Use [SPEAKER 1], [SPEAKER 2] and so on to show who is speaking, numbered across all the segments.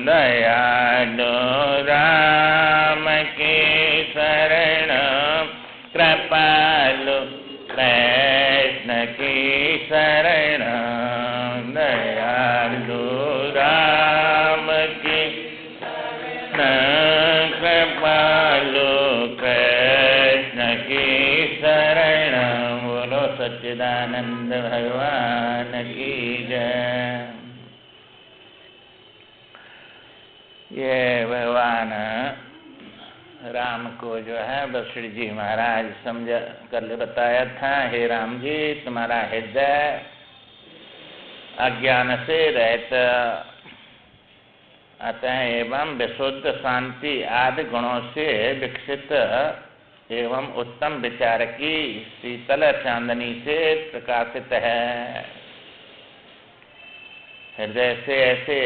[SPEAKER 1] दयालु राम की शरण, कृपालु कृष्ण की शरण, दयालु राम की शरण, कृपालु कृष्ण की शरण। बोलो सच्चिदानंद भगवान की जय। ये भगवान राम को जो है वशिष्ठ जी महाराज समझ कर बताया था, हे राम जी तुम्हारा हृदय अज्ञान से रहित, अतः एवं विशुद्ध शांति आदि गुणों से विकसित एवं उत्तम विचार की शीतल चांदनी से प्रकाशित है। हृदय से ऐसे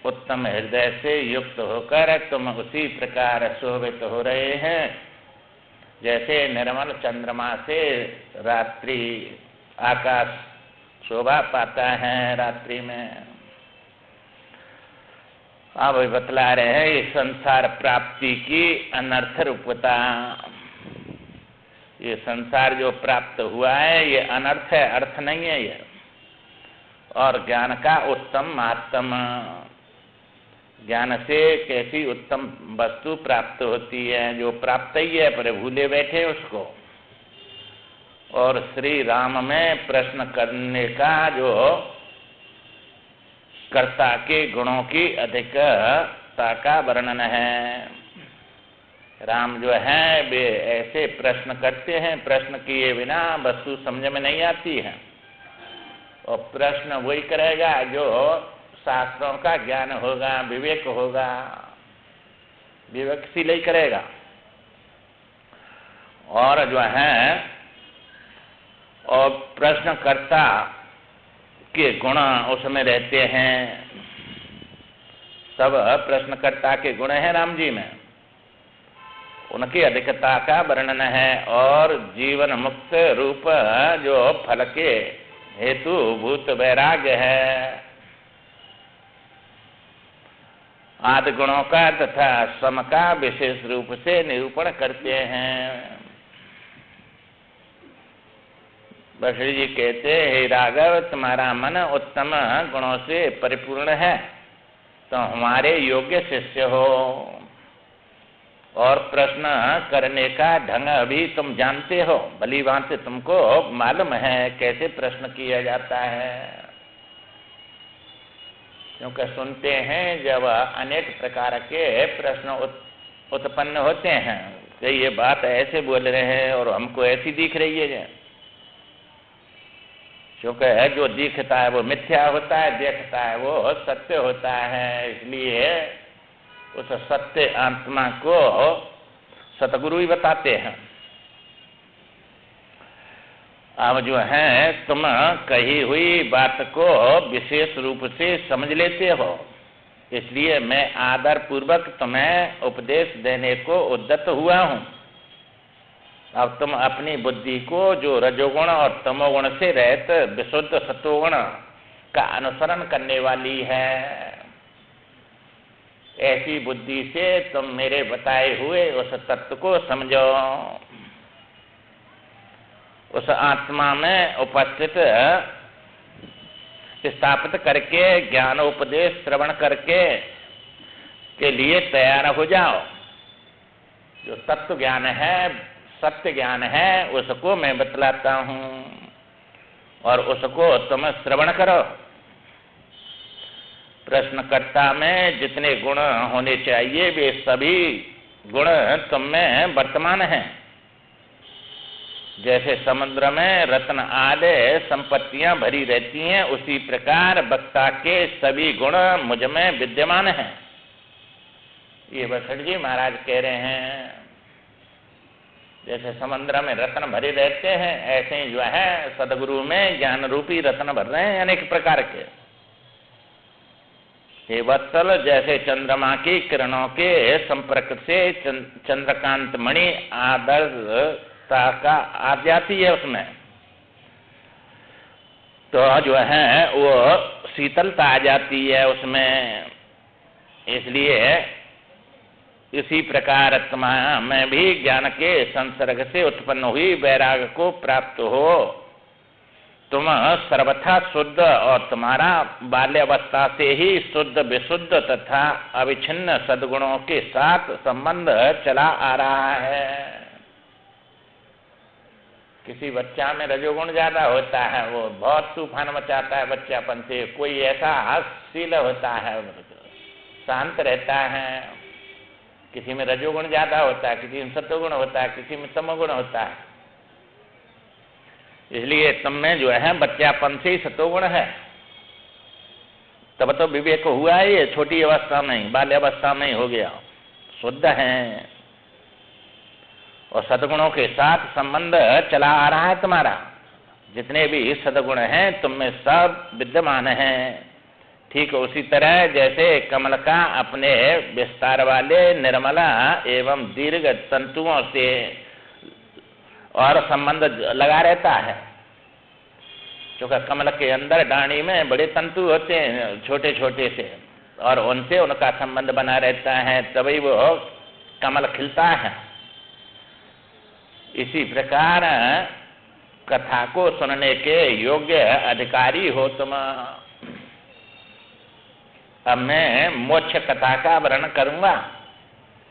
[SPEAKER 1] उत्तम हृदय से युक्त होकर तुम उसी प्रकार शोभित हो रहे हैं जैसे निर्मल चंद्रमा से रात्रि आकाश शोभा पाता है रात्रि में। अब बतला रहे हैं इस संसार प्राप्ति की अनर्थ रूपता। ये संसार जो प्राप्त हुआ है ये अनर्थ है, अर्थ नहीं है ये। और ज्ञान का उत्तम महात्म, ज्ञान से कैसी उत्तम वस्तु प्राप्त होती है, जो प्राप्त ही है पर भूले बैठे उसको। और श्री राम में प्रश्न करने का जो कर्ता के गुणों की अधिकता का वर्णन है। राम जो है वे ऐसे प्रश्न करते हैं, प्रश्न किए बिना वस्तु समझ में नहीं आती है। और प्रश्न वही करेगा जो शास्त्रों का ज्ञान होगा, विवेक होगा, विवेकशील ही करेगा। और जो है और प्रश्नकर्ता के गुण उसमें रहते हैं। सब प्रश्नकर्ता के गुण हैं राम जी में, उनकी अधिकता का वर्णन है। और जीवन मुक्त रूप जो फल के हेतु भूत वैराग्य है, आदि गुणों का तथा सम का विशेष रूप से निरूपण करते हैं। वशिष्ठ जी कहते, हे राघव तुम्हारा मन उत्तम गुणों से परिपूर्ण है, तो हमारे योग्य शिष्य हो। और प्रश्न करने का ढंग अभी तुम जानते हो, भली भांति तुमको मालूम है कैसे प्रश्न किया जाता है। क्योंकि सुनते हैं जब अनेक प्रकार के प्रश्न उत्पन्न होते हैं कि ये बात ऐसे बोल रहे हैं और हमको ऐसी दिख रही है। क्योंकि जो दिखता है वो मिथ्या होता है, देखता है वो सत्य होता है। इसलिए उस सत्य आत्मा को सतगुरु ही बताते हैं। अब जो है तुम कही हुई बात को विशेष रूप से समझ लेते हो, इसलिए मैं आदर पूर्वक तुम्हें उपदेश देने को उद्यत हुआ हूँ। अब तुम अपनी बुद्धि को जो रजोगुण और तमोगुण से रहित विशुद्ध सतोगुण का अनुसरण करने वाली है, ऐसी बुद्धि से तुम मेरे बताए हुए उस तत्व को समझो। उस आत्मा में उपस्थित स्थापित करके ज्ञानोपदेश श्रवण करके के लिए तैयार हो जाओ। जो तत्व ज्ञान है, सत्य ज्ञान है, उसको मैं बतलाता हूँ और उसको तुम श्रवण करो। प्रश्नकर्ता में जितने गुण होने चाहिए वे सभी गुण तुम में वर्तमान हैं। जैसे समुद्र में रत्न आदि संपत्तियां भरी रहती हैं, उसी प्रकार वक्ता के सभी गुण मुझ में विद्यमान हैं। ये वशिष्ठ जी महाराज कह रहे हैं। जैसे समुद्र में रत्न भरे रहते हैं, ऐसे ही जो है सदगुरु में ज्ञान रूपी रत्न भर रहे हैं अनेक प्रकार के। हे वत्सल, जैसे चंद्रमा की किरणों के संपर्क से चंद्रकांत मणि आदर्शता का आ जाती है, उसमें तो जो है वो शीतलता आ जाती है उसमें। इसलिए इसी प्रकार आत्मा में भी ज्ञान के संसर्ग से उत्पन्न हुई वैराग को प्राप्त हो। तुम सर्वथा शुद्ध और तुम्हारा बाल्यावस्था से ही शुद्ध विशुद्ध तथा अविच्छिन्न सद्गुणों के साथ संबंध चला आ रहा है। किसी बच्चा में रजोगुण ज्यादा होता है, वो बहुत तूफान मचाता है बच्चापन से। कोई ऐसा शील होता है, शांत रहता है। किसी में रजोगुण ज्यादा होता है, किसी में सत्वगुण होता है, किसी में तमोगुण होता है। इसलिए तुम में जो है बच्चापन से ही सत्वगुण है। तब तो विवेक हुआ है, ये छोटी अवस्था में ही, बाल्यावस्था में ही हो गया। शुद्ध है और सद्गुणों के साथ संबंध चला आ रहा है तुम्हारा। जितने भी सद्गुण हैं तुम में सब विद्यमान हैं। ठीक उसी तरह जैसे कमल का अपने विस्तार वाले निर्मला एवं दीर्घ तंतुओं से और संबंध लगा रहता है। क्योंकि कमल के अंदर डाणी में बड़े तंतु होते हैं छोटे छोटे से, और उनसे उनका संबंध बना रहता है, तभी वो कमल खिलता है। इसी प्रकार कथा को सुनने के योग्य अधिकारी हो तुम। अब मैं मोक्ष कथा का वर्णन करूंगा,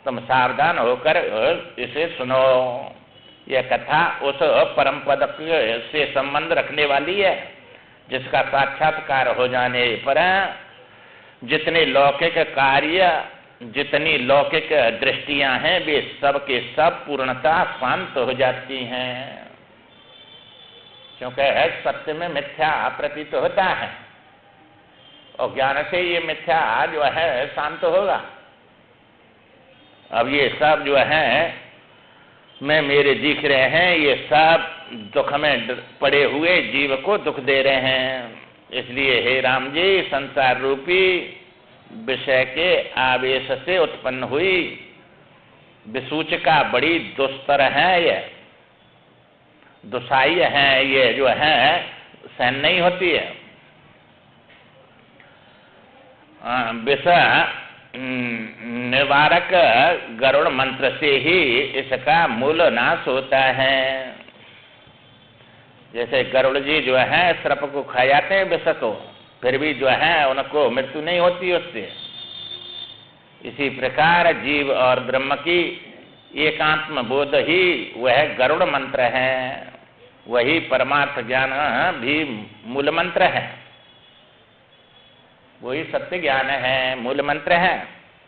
[SPEAKER 1] तुम सावधान होकर इसे सुनो। यह कथा उस परम पद से संबंध रखने वाली है जिसका साक्षात्कार हो जाने पर जितने लौकिक कार्य, जितनी लौकिक दृष्टियां हैं, वे सब के सब पूर्णतः शांत हो जाती हैं। क्योंकि सत्य में मिथ्या प्रतीत होता है और ज्ञान से ये मिथ्या जो है शांत होगा। अब ये सब जो है मैं मेरे दिख रहे हैं, ये सब दुख में पड़े हुए जीव को दुख दे रहे हैं। इसलिए हे राम जी, संसार रूपी विषय के आवेश से उत्पन्न हुई विसूचिका बड़ी दुस्तर है, ये दुसाई है, ये जो है सहन नहीं होती है। विषय निवारक गरुड़ मंत्र से ही इसका मूल नाश होता है। जैसे गरुड़ जी जो है सर्प को खा जाते हैं विष को, फिर भी जो है उनको मृत्यु नहीं होती उससे। इसी प्रकार जीव और ब्रह्म की एकांत्म बोध ही वह गरुड़ मंत्र है। वही परमार्थ ज्ञान भी मूल मंत्र है, वही सत्य ज्ञान है, मूल मंत्र है।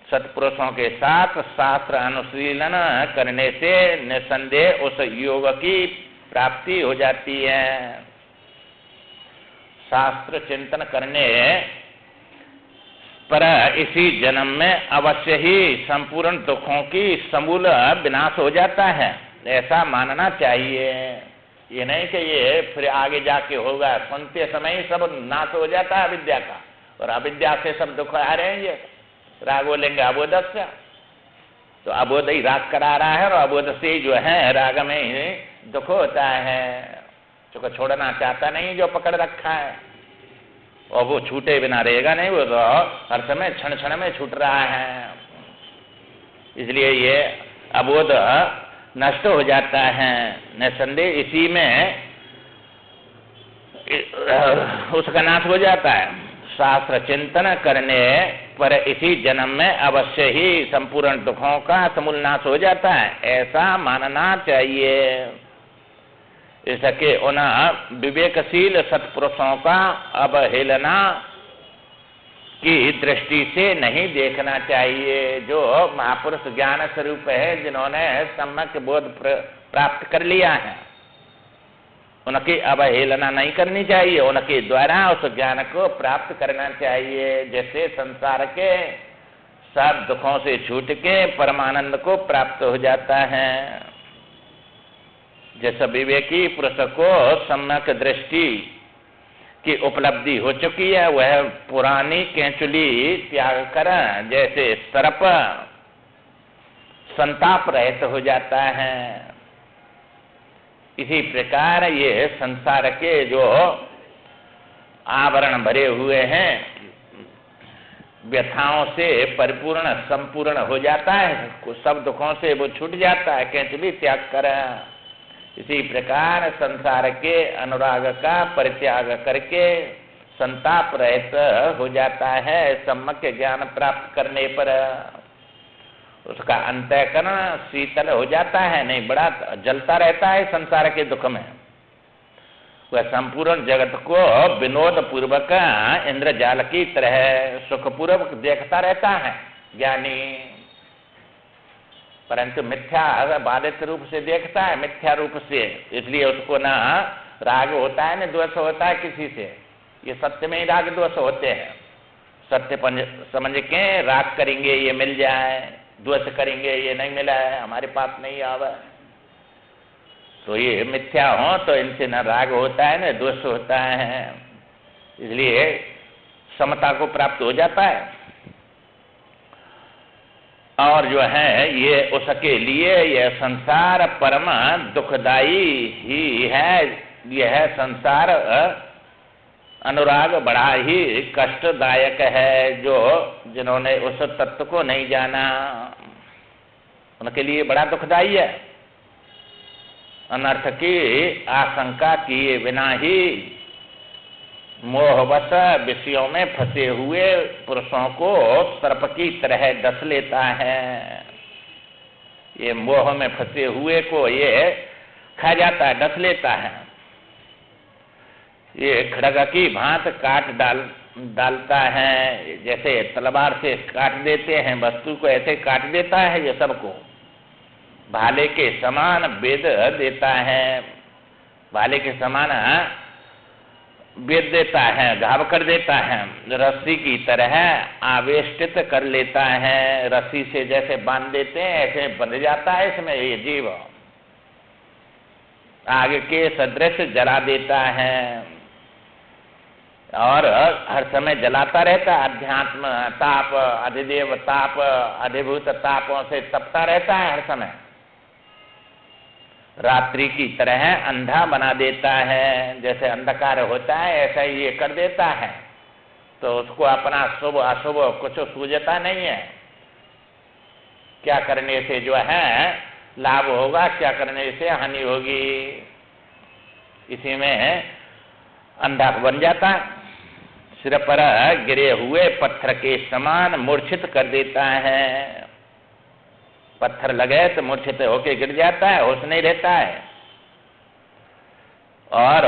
[SPEAKER 1] सत्पुरुषों के साथ शास्त्र अनुशीलन करने से निसंदेह उस योग की प्राप्ति हो जाती है। शास्त्र चिंतन करने पर इसी जन्म में अवश्य ही संपूर्ण दुखों की समूल विनाश हो जाता है, ऐसा मानना चाहिए। ये नहीं कि ये फिर आगे जाके होगा, सुनते समय ही सब नाश हो जाता है अविद्या का, और अविद्या से सब दुख आ रहे हैं। ये राग बोलेंगे अबोध से, तो अबोध ही राग करा रहा है, और अबोध से जो है राग में ही दुख होता है। क्योंकि छोड़ना चाहता नहीं जो पकड़ रखा है, और वो छूटे बिना रहेगा नहीं, वो तो हर समय क्षण क्षण में छूट रहा है। इसलिए ये अबोध नष्ट हो जाता है निसंदेह, इसी में उसका नाश हो जाता है। शास्त्र चिंतन करने पर इसी जन्म में अवश्य ही संपूर्ण दुखों का समूल नाश हो जाता है, ऐसा मानना चाहिए। इसके उन विवेकशील सत्पुरुषों का अवहेलना की दृष्टि से नहीं देखना चाहिए, जो महापुरुष ज्ञान स्वरूप है, जिन्होंने सम्यक बोध प्राप्त कर लिया है। उनकी अवहेलना नहीं करनी चाहिए, उनके द्वारा उस ज्ञान को प्राप्त करना चाहिए, जिससे संसार के सब दुखों से छूट के परमानंद को प्राप्त हो जाता है। जैसे विवेकी पुरुष को सम्यक दृष्टि की उपलब्धि हो चुकी है, वह पुरानी केंचुली त्याग कर जैसे सर्प संताप रहित हो जाता है। इसी प्रकार ये संसार के जो आवरण भरे हुए हैं, व्यथाओं से परिपूर्ण संपूर्ण हो जाता है, सब दुखों से वो छूट जाता है, कैंच भी त्याग कर। इसी प्रकार संसार के अनुराग का परित्याग करके संताप रहित हो जाता है। सम्यक ज्ञान प्राप्त करने पर उसका अंतःकरण शीतल हो जाता है, नहीं बड़ा जलता रहता है संसार के दुख में। वह संपूर्ण जगत को विनोद पूर्वक इंद्रजाल की तरह सुखपूर्वक देखता रहता है ज्ञानी, परंतु मिथ्या बाधित रूप से देखता है, मिथ्या रूप से। इसलिए उसको ना राग होता है न द्वेष होता है किसी से। ये सत्य में ही राग द्वेष होते हैं। सत्य समझ के राग करेंगे ये मिल जाए, द्वेष करेंगे ये नहीं मिला है, हमारे पास नहीं आवा, तो ये मिथ्या हो तो इनसे न राग होता है न द्वेष होता है। इसलिए समता को प्राप्त हो जाता है। और जो है ये उसके लिए यह संसार परम दुखदाई ही है। यह संसार अनुराग बड़ा ही कष्टदायक है। जो जिन्होंने उस तत्व को नहीं जाना उनके लिए बड़ा दुखदाई है। अनर्थ की आशंका किए बिना ही मोहवश विषयों में फंसे हुए पुरुषों को सर्प की तरह डस लेता है। ये मोह में फंसे हुए को ये खा जाता है, डस लेता है। ये खड़ग की भांत काट डालता है, जैसे तलवार से काट देते हैं वस्तु को, ऐसे काट देता है ये सबको। भाले के समान वेद देता है, भाले के समान वेद देता है, घाव कर देता है। रस्सी की तरह आवेष्टित कर लेता है, रस्सी से जैसे बांध देते हैं ऐसे बंध जाता है इसमें ये जीव। आग के सदृश जला देता है और हर समय जलाता रहता है। अध्यात्म ताप, अधिदेव ताप, अधिभूत तापों से तपता रहता है हर समय। रात्रि की तरह अंधा बना देता है, जैसे अंधकार होता है ऐसा ही ये कर देता है। तो उसको अपना शुभ अशुभ कुछ सूझता नहीं है। क्या करने से जो है लाभ होगा, क्या करने से हानि होगी, इसी में अंधा बन जाता है। सिर पर गिरे हुए पत्थर के समान मूर्छित कर देता है। पत्थर लगे तो मूर्छित होके गिर जाता है, होश नहीं रहता है। और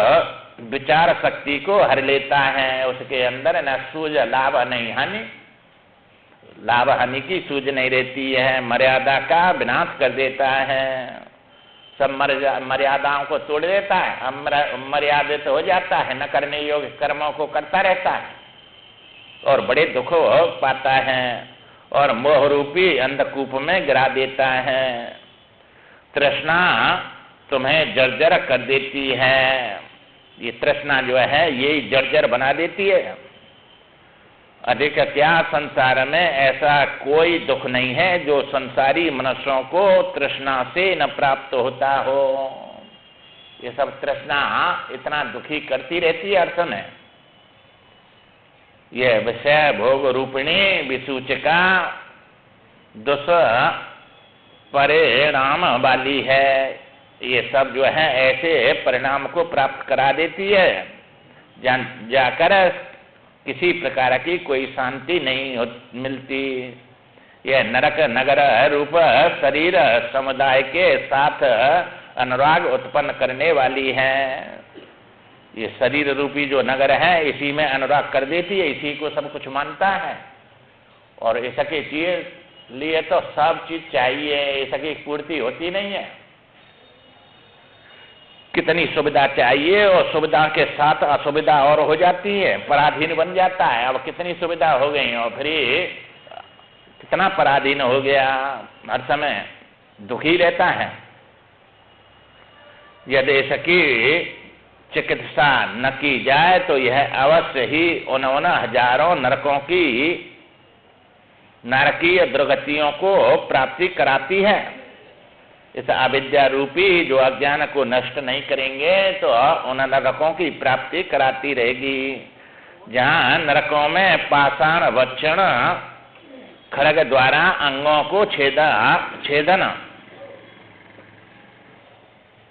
[SPEAKER 1] विचार शक्ति को हर लेता है, उसके अंदर न सूझ लाभ नहीं हानि, लाभ हानि की सूझ नहीं रहती है। मर्यादा का विनाश कर देता है, सब मर्यादाओं को तोड़ देता है, मर्यादित हो जाता है, न करने योग्य कर्मों को करता रहता है और बड़े दुख पाता है और मोह रूपी अंधकूप में गिरा देता है। तृष्णा तुम्हें जर्जर कर देती है। ये तृष्णा जो है ये जर्जर बना देती है। अधिक क्या संसार में ऐसा कोई दुख नहीं है जो संसारी मनुष्यों को तृष्णा से न प्राप्त होता हो। ये सब तृष्णा इतना दुखी करती रहती है हर समय। यह विषय भोग रूपिणी विसूचिका दुष परिणाम वाली है। ये सब जो है ऐसे परिणाम को प्राप्त करा देती है, जाकर किसी प्रकार की कोई शांति नहीं मिलती। यह नरक नगर रूप शरीर समुदाय के साथ अनुराग उत्पन्न करने वाली है। ये शरीर रूपी जो नगर है इसी में अनुराग कर देती है, इसी को सब कुछ मानता है। और इसके लिए तो सब चीज चाहिए, इसकी पूर्ति होती नहीं है। कितनी सुविधा चाहिए और सुविधा के साथ असुविधा और हो जाती है, पराधीन बन जाता है। अब कितनी सुविधा हो गई और फिर कितना पराधीन हो गया, हर समय दुखी रहता है। यदि इसकी चिकित्सा न की जाए तो यह अवश्य ही उन हजारों नरकों की नरकीय दुर्गतियों को प्राप्ति कराती है। इस अविद्या रूपी जो अज्ञान को नष्ट नहीं करेंगे तो उन नरकों की प्राप्ति कराती रहेगी। जहाँ नरकों में पाषाण वक्षण खड़ग द्वारा अंगों को छेदन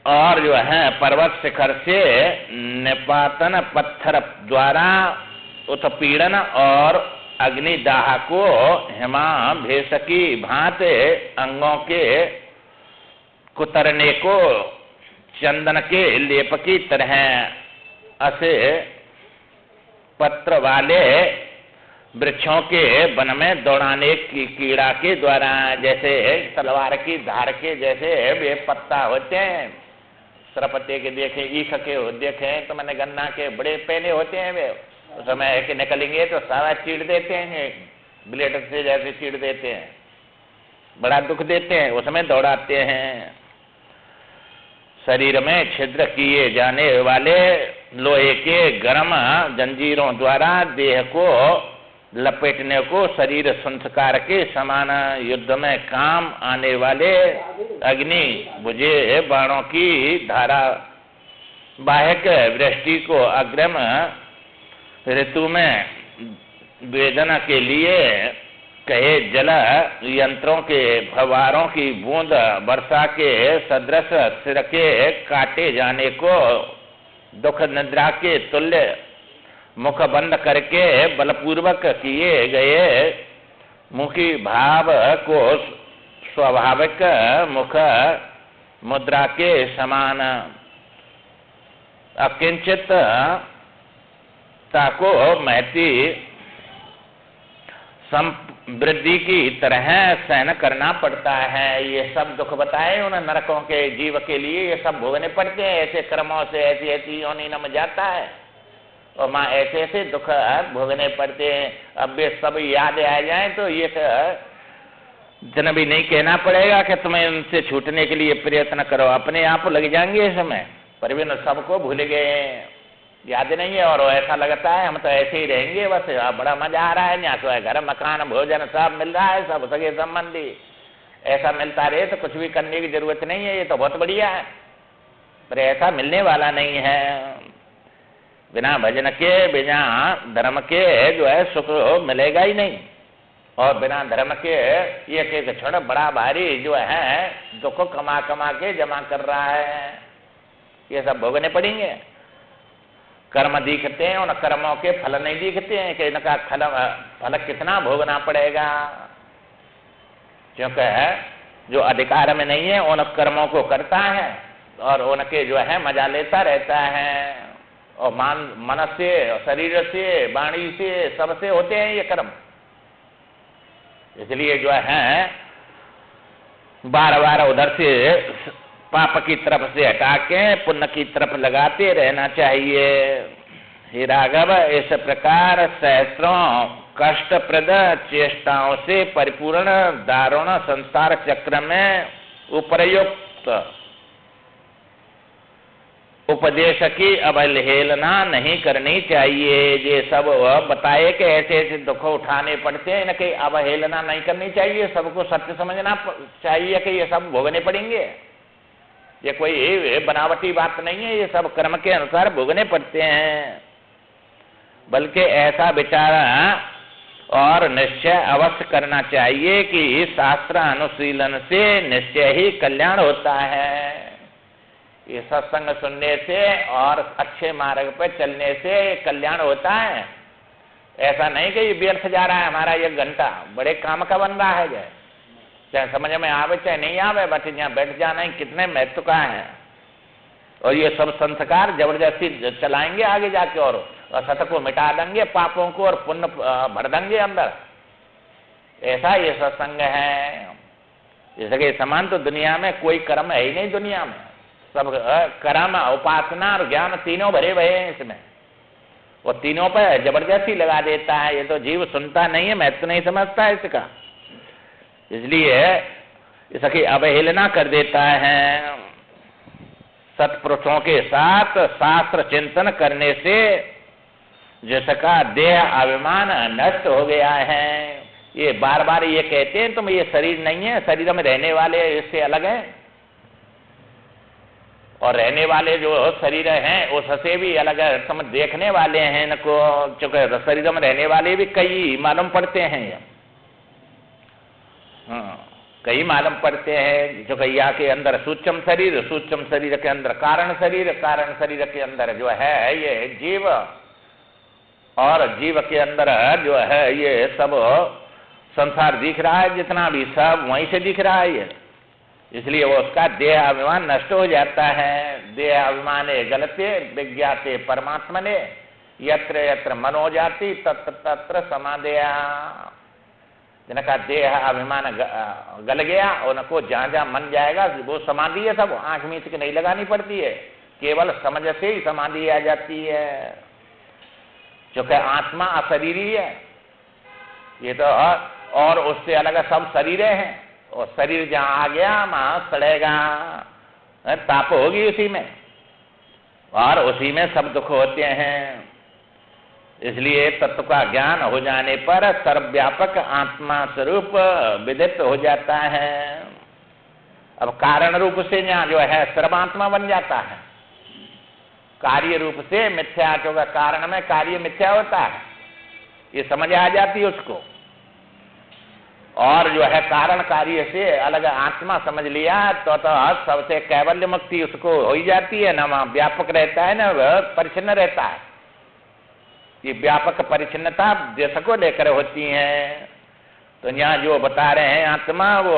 [SPEAKER 1] और जो है पर्वत शिखर से निपातन, पत्थर द्वारा उत्पीड़न और अग्निदाह को हिमाभेष की भांति अंगों के कुतरने को चंदन के लेप की तरह असे पत्र वाले वृक्षों के वन में दौड़ाने की कीड़ा के द्वारा, जैसे तलवार की धार के जैसे वे पत्ता होते हैं, सरपते के देखे, ईख के देखे तो मैंने गन्ना के बड़े पहने होते हैं, वे उस समय के निकलेंगे तो सारा चीड़ देते हैं, ब्लेड से जैसे चीड़ देते हैं, बड़ा दुख देते हैं, उसमें दौड़ाते हैं। शरीर में छिद्र किए जाने वाले लोहे के गर्म जंजीरों द्वारा देह को लपेटने को शरीर संस्कार के समान युद्ध में काम आने वाले अग्नि बुझे बाणों की धारा बाहक वृष्टि को अग्रिम ऋतु में वेदना के लिए कहे जल यंत्रों के फव्वारों की बूंद वर्षा के सदृश सिर के काटे जाने को दुख निद्रा के तुल्य मुख बंद करके बलपूर्वक किए गए मुखी भाव को स्वाभाविक मुख मुद्रा के समान अकिंचित ताको महती समृद्धि की तरह सहन करना पड़ता है। ये सब दुख बताए उन नरकों के जीव के लिए, ये सब भोगने पड़ते हैं, ऐसे कर्मों से ऐसी ऐसी योनि न जाता है और माँ ऐसे ऐसे दुख भोगने पड़ते हैं। अब वे सब याद आ जाए तो ये जन भी नहीं कहना पड़ेगा कि तुम्हें उनसे छूटने के लिए प्रयत्न करो, अपने आप लग जाएंगे इस समय, पर वे सबको भूल गए, याद नहीं है। और ऐसा लगता है हम तो ऐसे ही रहेंगे बस, बड़ा मजा आ रहा है, यहाँ तो है घर मकान भोजन सब मिल रहा है, सब सगे संबंधी ऐसा मिलता रहे तो कुछ भी करने की जरूरत नहीं है, ये तो बहुत बढ़िया है। पर ऐसा मिलने वाला नहीं है, बिना भजन के बिना धर्म के जो है सुख मिलेगा ही नहीं, और बिना धर्म के एक एक क्षण बड़ा भारी जो है दुख कमा कमा के जमा कर रहा है, ये सब भोगने पड़ेंगे। कर्म दिखते हैं, उन कर्मों के फल नहीं दिखते हैं कि इनका फल कितना भोगना पड़ेगा, क्योंकि जो अधिकार में नहीं है उन कर्मों को करता है और उनके जो है मजा लेता रहता है, और मन से शरीर से वाणी से सबसे होते हैं ये कर्म। इसलिए जो है बार बार उधर से पाप की तरफ से हटा के पुण्य की तरफ लगाते रहना चाहिए। हे राघव, इस प्रकार सहस्रों कष्टप्रद चेष्टाओं से परिपूर्ण दारुण संसार चक्र में उपर्युक्त उपदेश की अवहेलना नहीं करनी चाहिए। ये सब बताए कि ऐसे ऐसे दुख उठाने पड़ते हैं, इनकी अवहेलना नहीं करनी चाहिए, सबको सत्य समझना चाहिए कि ये सब भोगने पड़ेंगे, ये कोई बनावटी बात नहीं है, ये सब कर्म के अनुसार भोगने पड़ते हैं। बल्कि ऐसा विचार और निश्चय अवश्य करना चाहिए कि शास्त्र अनुशीलन से निश्चय ही कल्याण होता है। ये सत्संग सुनने से और अच्छे मार्ग पर चलने से कल्याण होता है। ऐसा नहीं कि ये व्यर्थ जा रहा है हमारा एक घंटा, बड़े काम का बन रहा है, चाहे समझ में आवे चाहे नहीं आवे, बट यहाँ बैठ जाना ही कितने महत्व का है। और ये सब संस्कार जबरदस्ती चलाएंगे आगे जाके और सत को मिटा देंगे, पापों को और पुण्य भर देंगे अंदर। ऐसा ये सत्संग है। इसके समान तो दुनिया में कोई कर्म है ही नहीं, दुनिया में सब कर्म उपासना और ज्ञान तीनों भरे भरे हैं इसमें, वो तीनों पर जबरदस्ती लगा देता है। ये तो जीव सुनता नहीं है, महत्व नहीं समझता है इसका, इसलिए इसकी अवहेलना कर देता है। सत्पुरुषों के साथ शास्त्र चिंतन करने से जिसका देह अभिमान नष्ट हो गया है। ये बार बार ये कहते हैं तुम ये शरीर नहीं है, शरीर में रहने वाले इससे अलग है, और रहने वाले जो शरीर हैं उससे भी अलग समझ देखने वाले हैं इनको, चूंकि शरीर में रहने वाले भी कई मालूम पड़ते हैं। कई मालूम पड़ते हैं। जो यहाँ के अंदर सूक्ष्म शरीर के अंदर कारण शरीर के अंदर जो है ये जीव, और जीव के अंदर जो है ये सब संसार दिख रहा है, जितना भी सब वहीं से दिख रहा है ये। इसलिए वो उसका देह अभिमान नष्ट हो जाता है। देह अभिमाने गलते विज्ञाते परमात्मने, यत्र यत्र मनो जाति तत्र तत्र समाधया। जिनका देह अभिमान गल गया, उनको जहां जहां मन जाएगा वो समाधि है। सब आंख मीच के नहीं लगानी पड़ती है, केवल समझ से ही समाधि आ जाती है। क्योंकि आत्मा अशरीरी है ये तो, और उससे अलग सब शरीरें हैं। और शरीर जहां आ गया वहां सड़ेगा, ताप होगी उसी में, और उसी में सब दुख होते हैं। इसलिए तत्व का ज्ञान हो जाने पर सर्वव्यापक आत्मा स्वरूप विदित हो जाता है। अब कारण रूप से यहाँ जो है सर्वात्मा बन जाता है। कार्य रूप से मिथ्या, क्योंकि कारण में कार्य मिथ्या होता है, ये समझ आ जाती है उसको। और जो है कारण कार्य से अलग आत्मा समझ लिया तो सबसे कैवल्य मुक्ति उसको हो ही जाती है। ना व्यापक रहता है ना परिच्छिन्न रहता है। ये व्यापक परिच्छिन्नता देश को लेकर होती है। तो यहाँ जो बता रहे हैं आत्मा, वो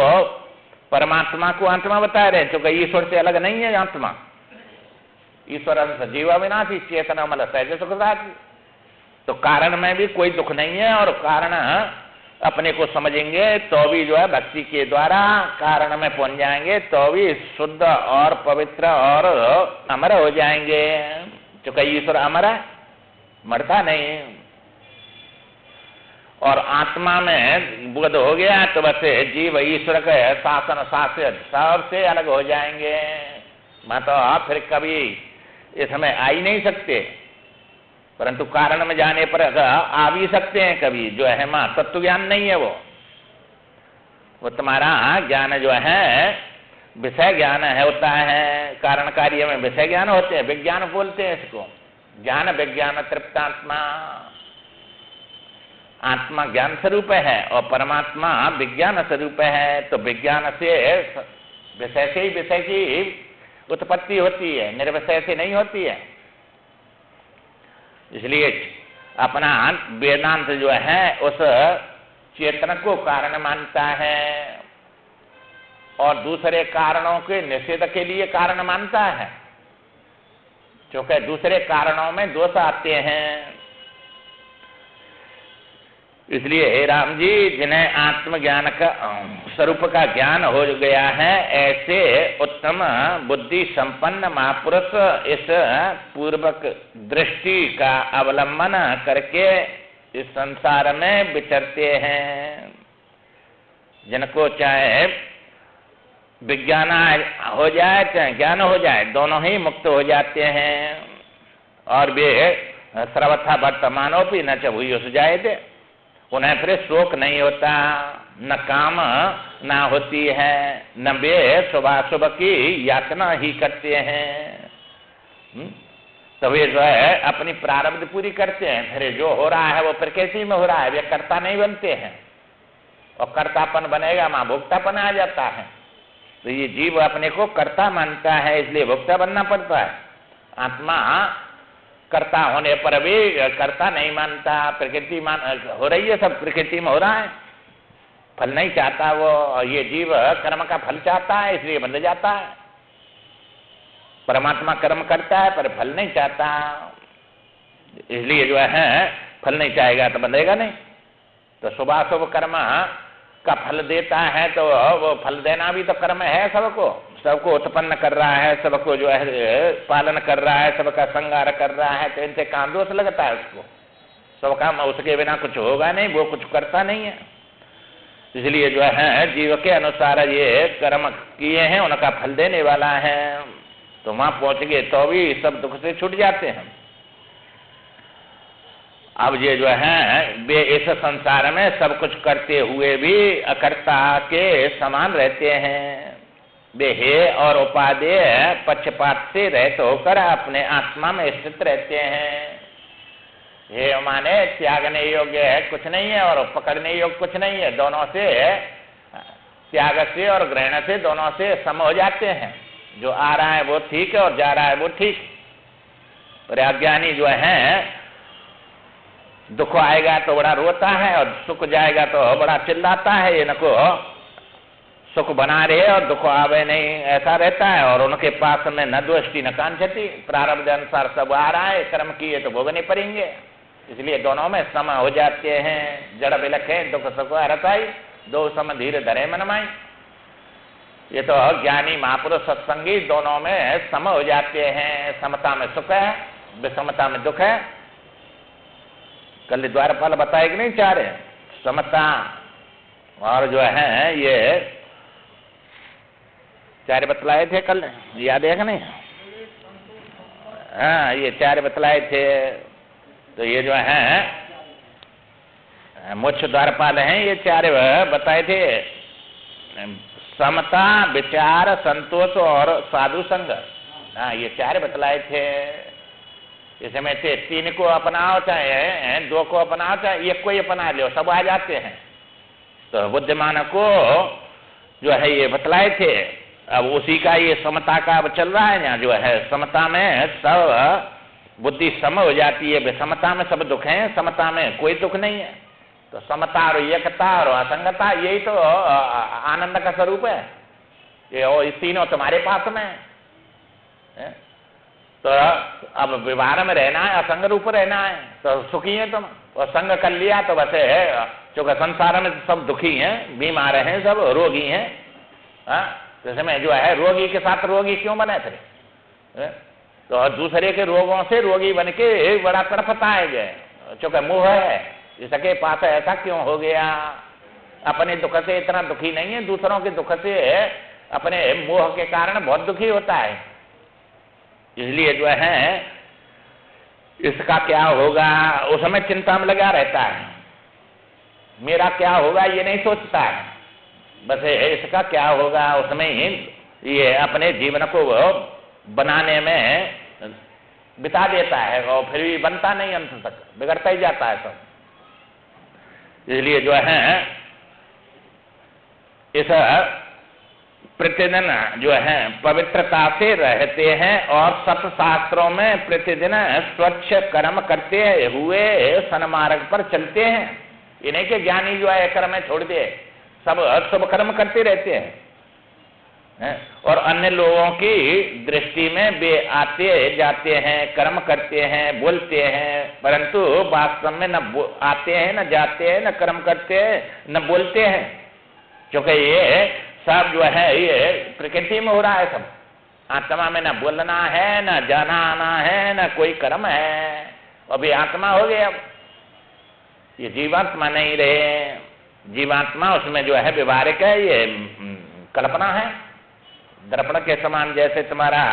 [SPEAKER 1] परमात्मा को आत्मा बता रहे हैं, क्योंकि ईश्वर से अलग नहीं है आत्मा। ईश्वर सजीव अविनाशी चेतना मतलब सहज सुखदाती। तो कारण में भी कोई दुख नहीं है, और कारण अपने को समझेंगे तो भी जो है भक्ति के द्वारा कारण में पहुंच जाएंगे, तो भी शुद्ध और पवित्र और अमर हो जाएंगे। क्योंकि ईश्वर अमर है, मरता नहीं। और आत्मा में बोध हो गया तो बस जीव ईश्वर के शासन शासित सबसे अलग हो जाएंगे। मैं तो आप फिर कभी इसमें आ ही नहीं सकते, परंतु कारण में जाने पर आ भी सकते हैं कभी। जो है मां तत्व ज्ञान नहीं है, वो तुम्हारा ज्ञान जो है विषय ज्ञान है होता है। कारण कार्य में विषय ज्ञान होते हैं, विज्ञान बोलते हैं इसको। ज्ञान विज्ञान तृप्तात्मा। आत्मा ज्ञान स्वरूप है और परमात्मा विज्ञान स्वरूप है। तो विज्ञान से विषय से ही विषय की उत्पत्ति होती है, निर्विषय से नहीं होती है। इसलिए अपना वेदांत जो है उस चेतन को कारण मानता है, और दूसरे कारणों के निषेध के लिए कारण मानता है। क्योंकि दूसरे कारणों में दोष आते हैं। इसलिए हे राम जी, जिन्हें आत्मज्ञान का स्वरूप का ज्ञान हो गया है, ऐसे उत्तम बुद्धि संपन्न महापुरुष इस पूर्वक दृष्टि का अवलंबन करके इस संसार में विचरते हैं। जिनको चाहे विज्ञान हो जाए चाहे ज्ञान हो जाए, दोनों ही मुक्त हो जाते हैं। और वे सर्वथा वर्तमानों भी न चुस जाए थे, उन्हें फिर शोक नहीं होता, न काम ना होती है, न वे शुभाशुभ की यातना ही करते हैं। तो वे जो है अपनी प्रारब्ध पूरी करते हैं। फिर जो हो रहा है वो प्रकृति में हो रहा है, वे कर्ता नहीं बनते हैं। और कर्तापन बनेगा मां भोक्तापन आ जाता है। तो ये जीव अपने को कर्ता मानता है, इसलिए भोक्ता बनना पड़ता है। आत्मा कर्ता होने पर भी कर्ता नहीं मानता। प्रकृति हो रही है, सब प्रकृति में हो रहा है, फल नहीं चाहता वो। ये जीव कर्म का फल चाहता है, इसलिए बंध जाता है। परमात्मा कर्म करता है पर फल नहीं चाहता, इसलिए जो है फल नहीं चाहेगा तो बंधेगा नहीं। तो शुभाशुभ कर्म का फल देता है, तो वो फल देना भी तो कर्म है। सबको उत्पन्न कर रहा है, सबको जो है पालन कर रहा है, सबका श्रृंगार कर रहा है। तो इनसे कहाँ दोष लगता है उसको? सब काम उसके बिना कुछ होगा नहीं, वो कुछ करता नहीं है। इसलिए जो है जीव के अनुसार ये कर्म किए हैं, उनका फल देने वाला है। तो वहां पहुंच गए तो भी सब दुख से छूट जाते हैं। अब ये जो है वे इस संसार में सब कुछ करते हुए भी अकर्ता के समान रहते हैं। देहे और उपादेय पक्षपात से रहित होकर अपने आत्मा में स्थित रहते हैं। हे माने त्यागने योग्य है कुछ नहीं है और पकड़ने योग्य कुछ नहीं है, दोनों से त्याग से और ग्रहण से दोनों से सम हो जाते हैं। जो आ रहा है वो ठीक है और जा रहा है वो ठीक। पर अज्ञानी जो है दुख आएगा तो बड़ा रोता है और सुख जाएगा तो बड़ा चिल्लाता है, ये नको सुख बना रहे और दुख आवे नहीं, ऐसा रहता है। और उनके पास में न दोष्टि न कांक्षति, प्रारब्ध अनुसार सब आ रहा है, कर्म किए तो भोगने पड़ेंगे, इसलिए दोनों में सम हो जाते हैं। जड़ बिलखे दुख सुख हरताई, दो सम धीरे धरे मन माई। ये तो ज्ञानी महापुरुष सत्संगी दोनों में सम हो जाते हैं। समता में सुख है, विषमता में दुख है। कल द्वारपाल बताए कि नहीं चाह रहे, समता और जो है ये चार बतलाए थे कल, याद है कि नहीं? हाँ, ये चार बतलाए थे। तो ये जो है मोक्ष द्वारपाल हैं, ये चार बताए थे, समता, विचार, संतोष और साधु संग। हाँ, ये चार बतलाए थे। इसमें से तीन को अपनाओ चाहे दो को अपनाओ चाहे एक को ही अपना लो, सब आ जाते हैं। तो बुद्धिमान को जो है ये बतलाए थे। अब उसी का ये समता का अब चल रहा है यहाँ, जो है समता में सब बुद्धि सम हो जाती है, विषमता में सब दुख है, समता में कोई दुख नहीं है। तो समता और एकता और असंगता यही तो आनंद का स्वरूप है। ये तीनों तुम्हारे पास में है। तो अब व्यवहार में रहना है, असंग रूप रहना है, तो सुखी है तुम। और संग कर लिया तो बस है, क्योंकि संसार में सब दुखी हैं, बीमार हैं, सब रोगी हैं। जैसे में जो है रोगी के साथ रोगी क्यों बने थे? तो दूसरे के रोगों से रोगी बन के बड़ा तड़पता है, क्योंकि मोह है। इसके पास ऐसा क्यों हो गया? अपने दुख से इतना दुखी नहीं है, दूसरों के दुख से अपने मोह के कारण बहुत दुखी होता है। इसलिए जो है इसका क्या होगा उसमें चिंता में लगा रहता है, मेरा क्या होगा ये नहीं सोचता है, बस इसका क्या होगा उसमें ही ये अपने जीवन को बनाने में बिता देता है, और फिर भी बनता नहीं, अंत तक बिगड़ता ही जाता है सब। इसलिए जो है इस प्रतिदिन जो है पवित्रता से रहते हैं और सत्शास्त्रों में प्रतिदिन स्वच्छ कर्म करते हुए सन्मार्ग पर चलते हैं। ये नहीं कि ज्ञानी जो है कर्म छोड़ दे, सब शुभ कर्म करते रहते हैं। और अन्य लोगों की दृष्टि में वे आते जाते हैं, कर्म करते हैं, बोलते हैं, परंतु वास्तव में न आते हैं, न जाते हैं, न कर्म करते हैं, न बोलते हैं, क्योंकि ये सब जो है ये प्रकृति में हो रहा है। सब आत्मा में न बोलना है, न जाना आना है, न कोई कर्म है। अभी आत्मा हो गया, ये जीवात्मा नहीं रहे। जीवात्मा उसमें जो है व्यवहारिक है, ये कल्पना है। दर्पण के समान जैसे तुम्हारा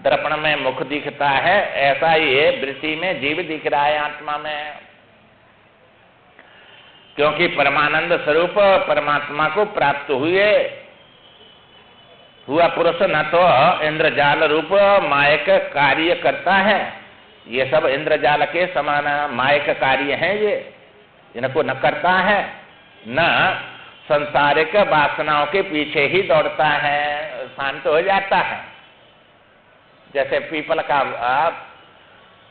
[SPEAKER 1] दर्पण में मुख दिखता है, ऐसा ये वृत्ति में जीव दिख रहा है आत्मा में। क्योंकि परमानंद स्वरूप परमात्मा को प्राप्त हुआ पुरुष न तो इंद्रजाल रूप मायक कार्य करता है, ये सब इंद्रजाल के समान मायक कार्य हैं, ये इनको न करता है, न संसारिक वासनाओं के पीछे ही दौड़ता है, शांत हो जाता है। जैसे पीपल का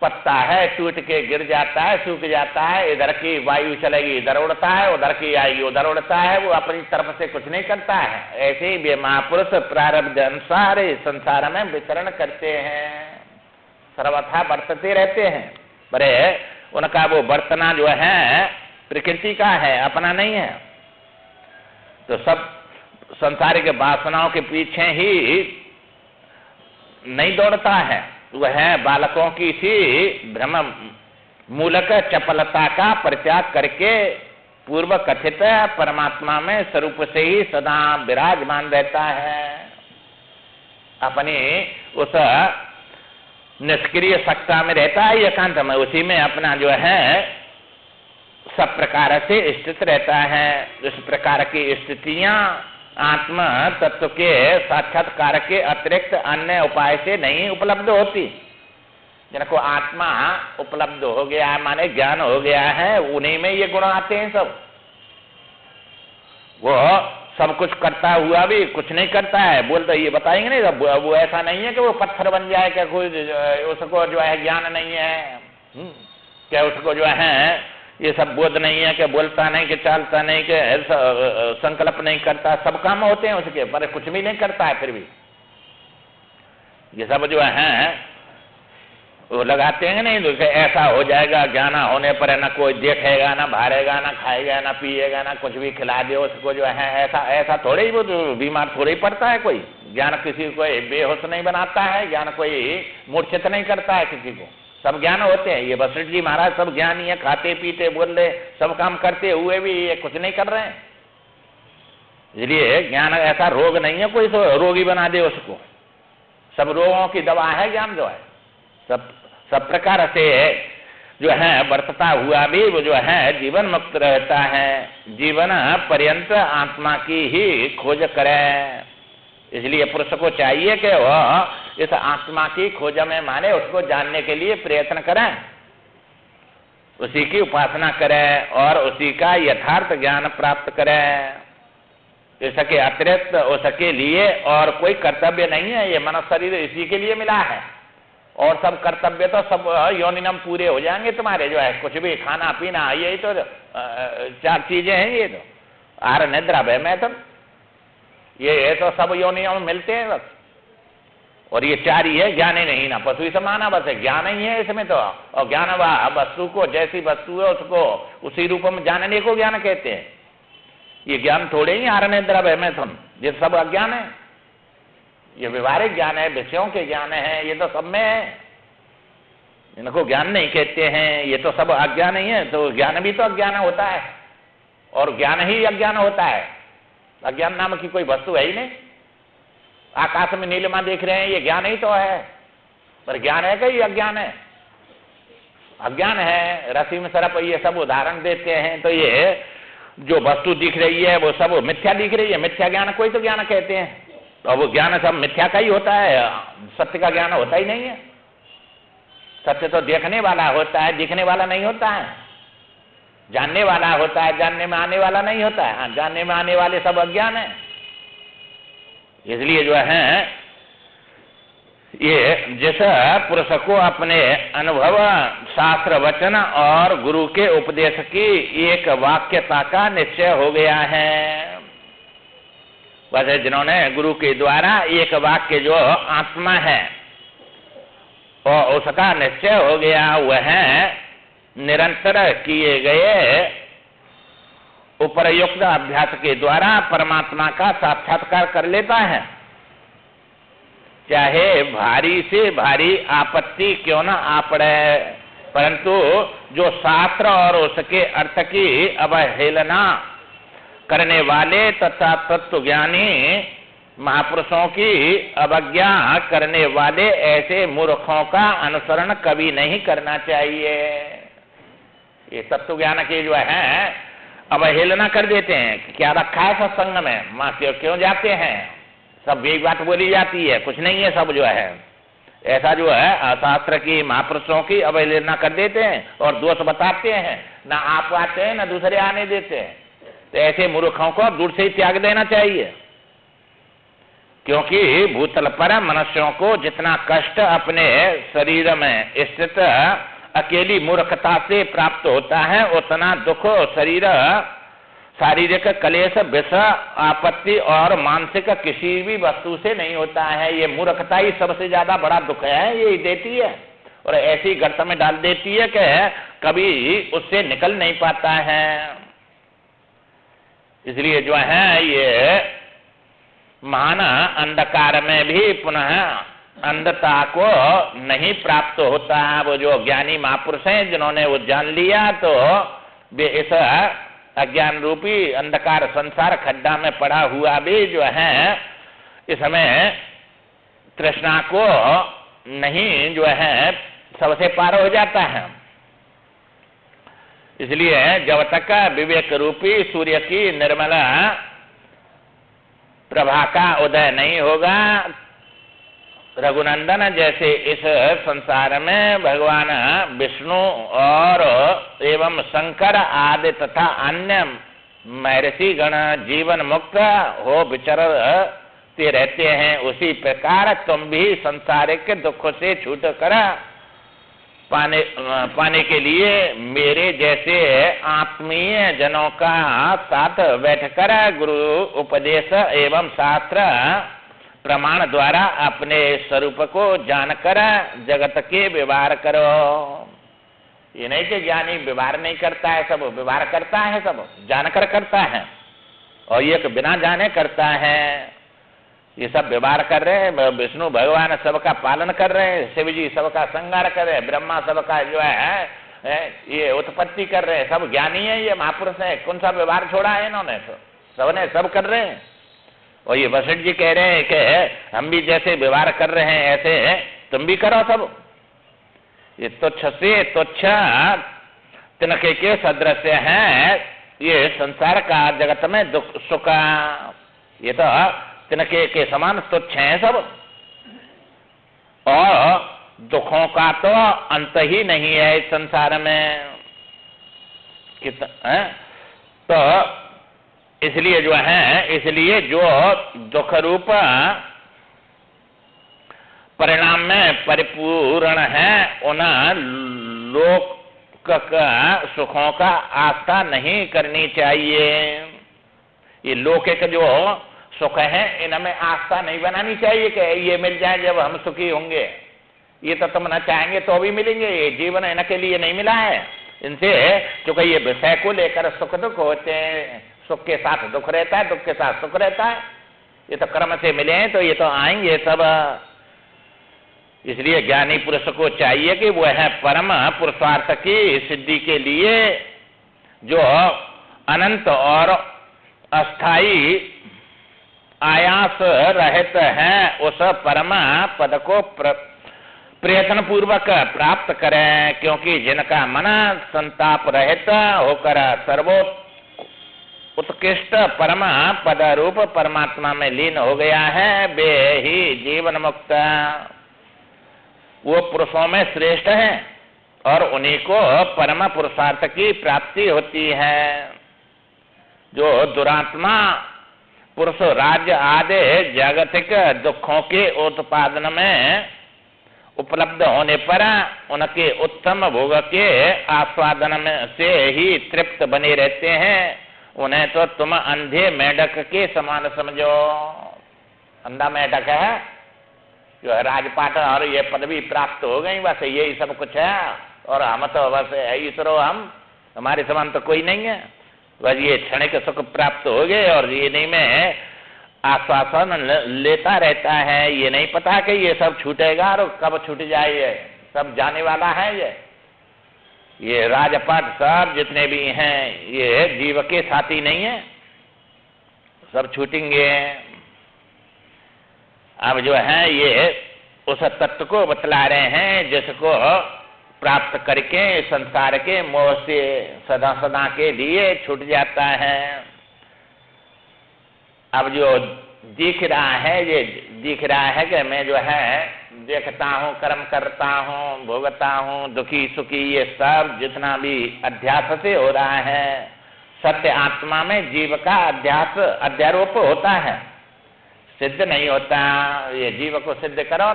[SPEAKER 1] पत्ता है, टूट के गिर जाता है, सूख जाता है, इधर की वायु चलेगी इधर उड़ता है, उधर की आएगी उधर उड़ता है, वो अपनी तरफ से कुछ नहीं करता है। ऐसे ही वे महापुरुष प्रारब्ध अनुसार संसार में विचरण करते हैं, सर्वथा बरतते रहते हैं। पर उनका वो बरतना जो है प्रकृति का है, अपना नहीं है। तो सब संसारिक वासनाओं के पीछे ही नहीं दौड़ता है, वह बालकों की सी भ्रम मूलक चपलता का परित्याग करके पूर्व कथित परमात्मा में स्वरूप से ही सदा विराजमान रहता है। अपनी उस निष्क्रिय सत्ता में रहता है, एकांत में, उसी में अपना जो है सब प्रकार से स्थित रहता है। इस प्रकार की स्थितियां आत्मा तत्व के साक्षात्कार के अतिरिक्त अन्य उपाय से नहीं उपलब्ध होती। जिनको आत्मा उपलब्ध हो गया है, माने ज्ञान हो गया है, उन्हीं में ये गुण आते हैं सब। वो सब कुछ करता हुआ भी कुछ नहीं करता है, बोलते ये बताएंगे नहीं, वो ऐसा नहीं है कि वो पत्थर बन जाए, क्या कोई उसको जो है ज्ञान नहीं है, क्या उसको जो है ये सब बोध नहीं है, कि बोलता नहीं, कि चालता नहीं, कि संकल्प नहीं करता, सब काम होते हैं उसके, पर कुछ भी नहीं करता है। फिर भी ये सब जो है वो लगाते हैं नहीं, तो ऐसा हो जाएगा ज्ञान होने पर, ना कोई देखेगा, ना भारेगा, ना खाएगा, ना पिएगा, ना कुछ भी खिला दे उसको जो है, ऐसा ऐसा थोड़े ही, वो बीमार थोड़े ही पड़ता है कोई। ज्ञान किसी को बेहोश नहीं बनाता है, ज्ञान कोई मूर्छित नहीं करता है किसी को, सब ज्ञान होते हैं। ये वशिष्ठ जी महाराज सब ज्ञानी है, खाते पीते बोल रहे, सब काम करते हुए भी ये कुछ नहीं कर रहे हैं। इसलिए ज्ञान ऐसा रोग नहीं है कोई तो रोगी बना दे उसको, सब रोगों की दवा है ज्ञान जो है। सब प्रकार से जो है बरतता हुआ भी वो जो है जीवन मुक्त रहता है, जीवन पर्यंत आत्मा की ही खोज करे। इसलिए पुरुष को चाहिए कि वह इस आत्मा की खोज में, माने उसको जानने के लिए प्रयत्न करें, उसी की उपासना करें और उसी का यथार्थ ज्ञान प्राप्त करें। इसके अतिरिक्त उसके लिए और कोई कर्तव्य नहीं है। ये मनुष्य शरीर इसी के लिए मिला है, और सब कर्तव्य तो सब योनिनम पूरे हो जाएंगे तुम्हारे, जो है कुछ भी खाना पीना, यही तो 4 चीजें हैं। ये तो आहार निद्रा भय मैथुन, ये तो सब योनियों में मिलते हैं बस, और ये 4 ही है। ज्ञान ही नहीं ना पशु समाना, बस ज्ञान ही है इसमें तो। और ज्ञान वस्तु को, जैसी वस्तु है उसको उसी रूप में जानने को ज्ञान कहते हैं। ये ज्ञान थोड़े ही आहार निद्रा भय मैथुन, ये सब अज्ञान है। ये व्यवहारिक ज्ञान है, विषयों के ज्ञान है, ये तो सब में है। इनको ज्ञान नहीं कहते हैं, ये तो सब अज्ञान ही है। तो ज्ञान भी तो अज्ञान होता है, और ज्ञान ही अज्ञान होता है। अज्ञान नाम की कोई वस्तु है ही नहीं। आकाश में नीलिमा देख रहे हैं, ये ज्ञान ही तो है, पर ज्ञान है कि अज्ञान है? अज्ञान है। रस्सी में सरप, ये सब उदाहरण देते हैं। तो ये जो वस्तु दिख रही है वो सब मिथ्या दिख रही है, मिथ्या ज्ञान कोई तो ज्ञान कहते हैं। तो वो ज्ञान सब मिथ्या का ही होता है, सत्य का ज्ञान होता ही नहीं है। सत्य तो देखने वाला होता है, दिखने वाला नहीं होता है। जानने वाला होता है, जानने में आने वाला नहीं होता है। हाँ, जानने में आने वाले सब अज्ञान है। इसलिए जो है ये जिस पुरुष को अपने अनुभव, शास्त्र वचन और गुरु के उपदेश की एक वाक्यता का निश्चय हो गया है, वैसे जिन्होंने गुरु के द्वारा एक वाक्य जो आत्मा है और उसका निश्चय हो गया, वह निरंतर किए गए उपरयुक्त अभ्यास के द्वारा परमात्मा का साक्षात्कार कर लेता है। चाहे भारी से भारी आपत्ति क्यों न आ पड़े, परंतु जो शास्त्र और उसके अर्थ की अवहेलना करने वाले तथा तत्व ज्ञानी महापुरुषों की अवज्ञा करने वाले ऐसे मूर्खों का अनुसरण कभी नहीं करना चाहिए। ये तत्व ज्ञान के जो है अवहेलना कर देते हैं। क्या रखा है सत्संग में, माँ क्यों जाते हैं, सब यही बात बोली जाती है, कुछ नहीं है सब जो है। ऐसा जो है शास्त्र की महापुरुषों की अवहेलना कर देते हैं और दोष बताते हैं, ना आप आते हैं ना दूसरे आने देते हैं। तो ऐसे मूर्खों को दूर से ही त्याग देना चाहिए, क्योंकि भूतल पर मनुष्यों को जितना कष्ट अपने शरीर में स्थित अकेली मूर्खता से प्राप्त होता है, उतना दुख शरीर, शारीरिक क्लेश, विष, आपत्ति और मानसिक किसी भी वस्तु से नहीं होता है। ये मूर्खता ही सबसे ज्यादा बड़ा दुख है, ये देती है और ऐसी गर्त में डाल देती है कि कभी उससे निकल नहीं पाता है। इसलिए जो है ये महान अंधकार में भी पुनः अंधता को नहीं प्राप्त होता है। वो जो ज्ञानी महापुरुष हैं जिन्होंने वो जान लिया, तो वे इस अज्ञान रूपी अंधकार संसार खड्डा में पड़ा हुआ भी जो है इसमें तृष्णा को नहीं जो है सबसे पार हो जाता है। इसलिए जब तक विवेक रूपी सूर्य की निर्मल प्रभा का उदय नहीं होगा। रघुनंदन, जैसे इस संसार में भगवान विष्णु और एवं शंकर आदि तथा अन्य महर्षि गण जीवन मुक्त हो विचरते रहते हैं, उसी प्रकार तुम भी संसारिक दुख से छूट कर पाने के लिए मेरे जैसे आत्मीय जनों का साथ बैठकर गुरु उपदेश एवं शास्त्र प्रमाण द्वारा अपने स्वरूप को जानकर जगत के व्यवहार करो। ये नहीं कि ज्ञानी व्यवहार नहीं करता है, सब व्यवहार करता है, सब जानकर करता है, और ये बिना जाने करता है। ये सब व्यवहार कर रहे हैं, विष्णु भगवान सबका पालन कर रहे हैं, शिव जी सबका संहार कर रहे हैं, ब्रह्मा सबका जो है ये उत्पत्ति कर रहे हैं, सब ज्ञानी है, ये महापुरुष है। कौन सा व्यवहार छोड़ा है इन्होंने? तो सबने सब कर रहे हैं। और ये वशिष्ठ जी कह रहे हैं कि हम भी जैसे व्यवहार कर रहे हैं ऐसे तुम भी करो सब। ये तुच्छ से तुच्छ तिनके के सदृश है ये संसार का जगत में दुख सुख, ये तो तिनके के समान तुच्छ हैं सब, और दुखों का तो अंत ही नहीं है इस संसार में। तो इसलिए जो दुख रूप परिणाम में परिपूर्ण है, उन लोक का सुखों का आस्था नहीं करनी चाहिए। ये लौकिक जो सुख है इनमें आस्था नहीं बनानी चाहिए कि ये मिल जाए जब हम सुखी होंगे। ये तो तुम न चाहेंगे तो भी मिलेंगे, ये जीवन इनके लिए नहीं मिला है। इनसे चूंकि ये विषय को लेकर सुख दुख होते हैं, सुख के साथ दुख रहता है, दुख के साथ सुख रहता है। ये तो कर्म से मिले हैं तो ये तो आएंगे सब। इसलिए ज्ञानी पुरुष को चाहिए कि वह परम पुरुषार्थ की सिद्धि के लिए जो अनंत और अस्थाई आयास रहित है, उस परम पद को प्रयत्न पूर्वक प्राप्त करें। क्योंकि जिनका मन संताप रहित होकर उत्कृष्ट परम पद रूप परमात्मा में लीन हो गया है, वे ही जीवन मुक्त, वो पुरुषों में श्रेष्ठ हैं और उन्हीं को परम पुरुषार्थ की प्राप्ति होती है। जो दुरात्मा पुरुष राज्य आदि जागतिक दुखों के उत्पादन में उपलब्ध होने पर उनके उत्तम भोग के आस्वादन में से ही तृप्त बने रहते हैं, उन्हें तो तुम अंधे मेढक के समान समझो। अंधा मेढक है जो है राजपाट और ये पदवी प्राप्त हो गई, बस यही सब कुछ है, और हम तो बस ईश्वरो हम, हमारे समान तो कोई नहीं है, बस ये क्षणिक सुख प्राप्त हो गए और ये नहीं में आश्वासन लेता रहता है। ये नहीं पता कि ये सब छूटेगा और कब छूट जाए, ये सब जाने वाला है। ये राजपाट सब जितने भी हैं ये जीव के साथी नहीं है, सब छूटेंगे। अब जो है ये उस तत्व को बतला रहे हैं जिसको प्राप्त करके संसार के मोह से सदा सदा के लिए छूट जाता है। अब जो दिख रहा है, ये दिख रहा है कि मैं जो है देखता हूँ, कर्म करता हूँ, भोगता हूँ, दुखी सुखी, ये सब जितना भी अध्यास से हो रहा है, सत्य आत्मा में जीव का अध्यारोप होता है, सिद्ध नहीं होता। ये जीव को सिद्ध करो,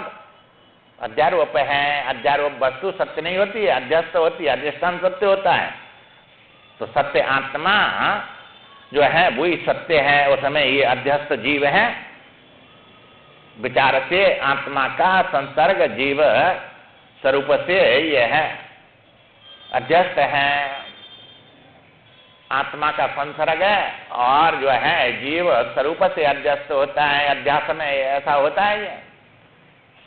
[SPEAKER 1] अध्यारोप है। अध्यारोप वस्तु सत्य नहीं होती है, अध्यस्त होती है, अधिष्ठान सत्य होता है। तो सत्य आत्मा जो है वही सत्य है, उसमें ये अध्यस्त जीव है। विचार से आत्मा का संसर्ग जीव स्वरूप से ये है अध्यस्त है, आत्मा का संसर्ग है, और जो है जीव स्वरूप से अध्यस्त होता है। अध्यास में ऐसा होता है, ये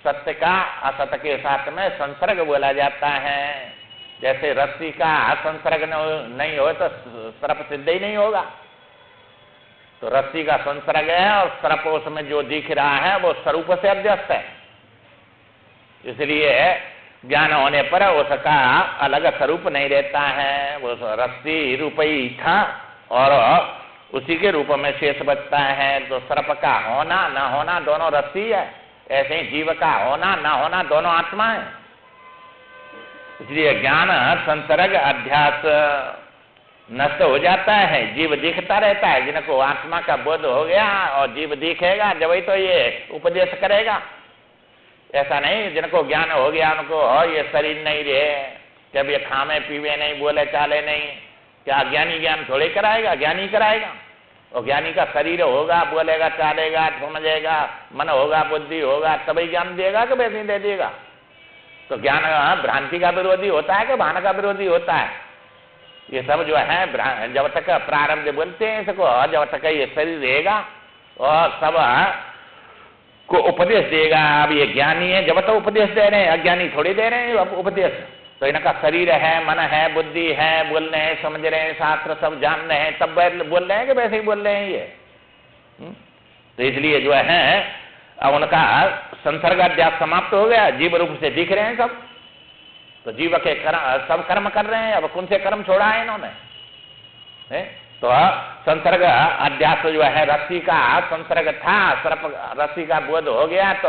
[SPEAKER 1] सत्य का असत्य के साथ में संसर्ग बोला जाता है। जैसे रस्सी का संसर्ग नहीं हो तो सर्प सिद्ध ही नहीं होगा। तो रस्सी का संसर्ग है और सर्प उसमें जो दिख रहा है वो स्वरूप से अध्यस्त है। इसलिए ज्ञान होने पर उसका अलग स्वरूप नहीं रहता है, वो रस्सी रूप ही था और उसी के रूप में शेष बचता है। तो सर्प का होना न होना दोनों रस्सी है, ऐसे ही जीव का होना न होना दोनों आत्मा है। इसलिए ज्ञान संसर्ग अध्यास नष्ट हो जाता है, जीव दिखता रहता है। जिनको आत्मा का बोध हो गया और जीव दिखेगा जब ही तो ये उपदेश करेगा। ऐसा नहीं जिनको ज्ञान हो गया उनको ये शरीर नहीं रहे, जब ये खामे पीवे नहीं, बोले चाले नहीं, क्या ज्ञानी ज्ञान थोड़े कराएगा? ज्ञानी कराएगा। और ज्ञानी का शरीर होगा, बोलेगा चालेगा, समझेगा, मन होगा, बुद्धि होगा, तभी ज्ञान देगा कि वैसे ही दे देगा। तो ज्ञान भ्रांति का विरोधी होता है कि भान का विरोधी होता है? ये सब जो है जब तक प्रारब्ध बोलते हैं इसको, जब तक ये शरीर रहेगा और सब को उपदेश देगा। अब ये ज्ञानी है जब तक उपदेश दे रहे हैं, अज्ञानी थोड़ी दे रहे हैं उपदेश। तो इनका शरीर है, मन है, बुद्धि है, बोल रहे हैं, समझ रहे हैं, शास्त्र सब जान रहे हैं, तब बोल रहे हैं कि वैसे ही बोल रहे हैं ये। तो इसलिए जो है अब उनका संसर्ग अध्यास समाप्त हो गया, जीव रूप से दिख रहे हैं सब। तो जीव के सब कर्म कर रहे हैं। अब कौन से कर्म छोड़ा है इन्होंने? तो संसर्ग अध्यास जो है, रस्सी का संसर्ग था, सर्प रस्सी का बोध हो गया, तो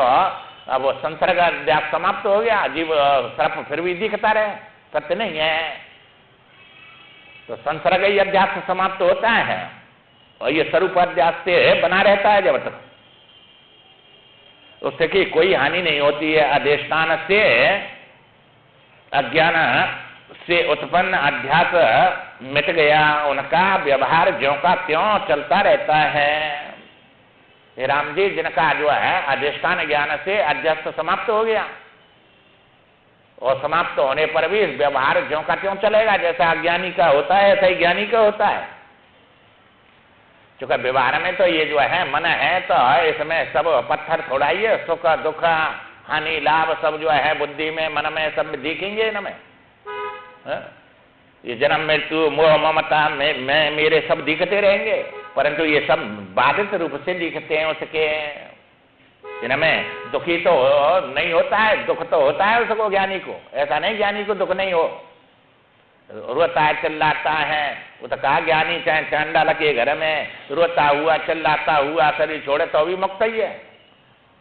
[SPEAKER 1] अब वो संसर्ग अध्यास समाप्त हो गया। जीव सर्प फिर भी दिखता रहे, सत्य नहीं है। तो संसर्ग ही अध्यास समाप्त होता है और ये स्वरूप अध्यास से बना रहता है जब तक, उससे की कोई हानि नहीं होती है। अधिष्ठान से अज्ञान से उत्पन्न अध्यास मिट गया, उनका व्यवहार ज्यों का त्यों चलता रहता है। राम जी, जिनका जो है अधिष्ठान ज्ञान से अध्यास समाप्त हो गया और समाप्त होने पर भी व्यवहार ज्यों का त्यों चलेगा। जैसा अज्ञानी का होता है ऐसा ही ज्ञानी का होता है। क्योंकि व्यवहार में तो ये जो है मन है, तो इसमें सब पत्थर थोड़ा ही है, सुख दुख हानि लाभ सब जो है बुद्धि में मन में सब दिखेंगे इनमें। ये जन्म मृत्यु मोह ममता में मेरे सब दिखते रहेंगे, परंतु ये सब बाधित रूप से दिखते हैं उसके। इनमें दुखी तो नहीं होता है, दुख तो होता है उसको ज्ञानी को। ऐसा नहीं ज्ञानी को दुख नहीं हो, रोता है चिल्लाता है। वो तो कहा ज्ञानी चाहे चांडाल के घर में रोता हुआ चिल्लाता हुआ शरीर छोड़े तो भी मुक्त ही है।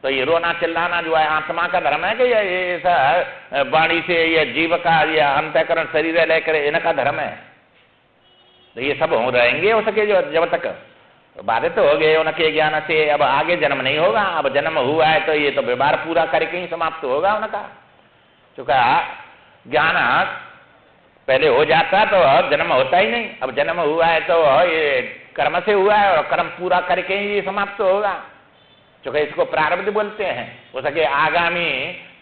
[SPEAKER 1] तो ये रोना चिल्लाना जो है आत्मा का धर्म है कि ये वाणी से ये जीव का ये अंतःकरण शरीर लेकर इनका धर्म है? तो ये सब हो रहेंगे उसके जो जब तक बाधित तो हो गए उनके ज्ञान से। अब आगे जन्म नहीं होगा। अब जन्म हुआ है तो ये तो व्यवहार पूरा करके ही समाप्त होगा उनका। चूंकि ज्ञान पहले हो जाता तो जन्म होता ही नहीं। अब जन्म हुआ है तो ये कर्म से हुआ है और कर्म पूरा करके ही समाप्त होगा। क्योंकि इसको प्रारब्ध बोलते हैं। उसके आगामी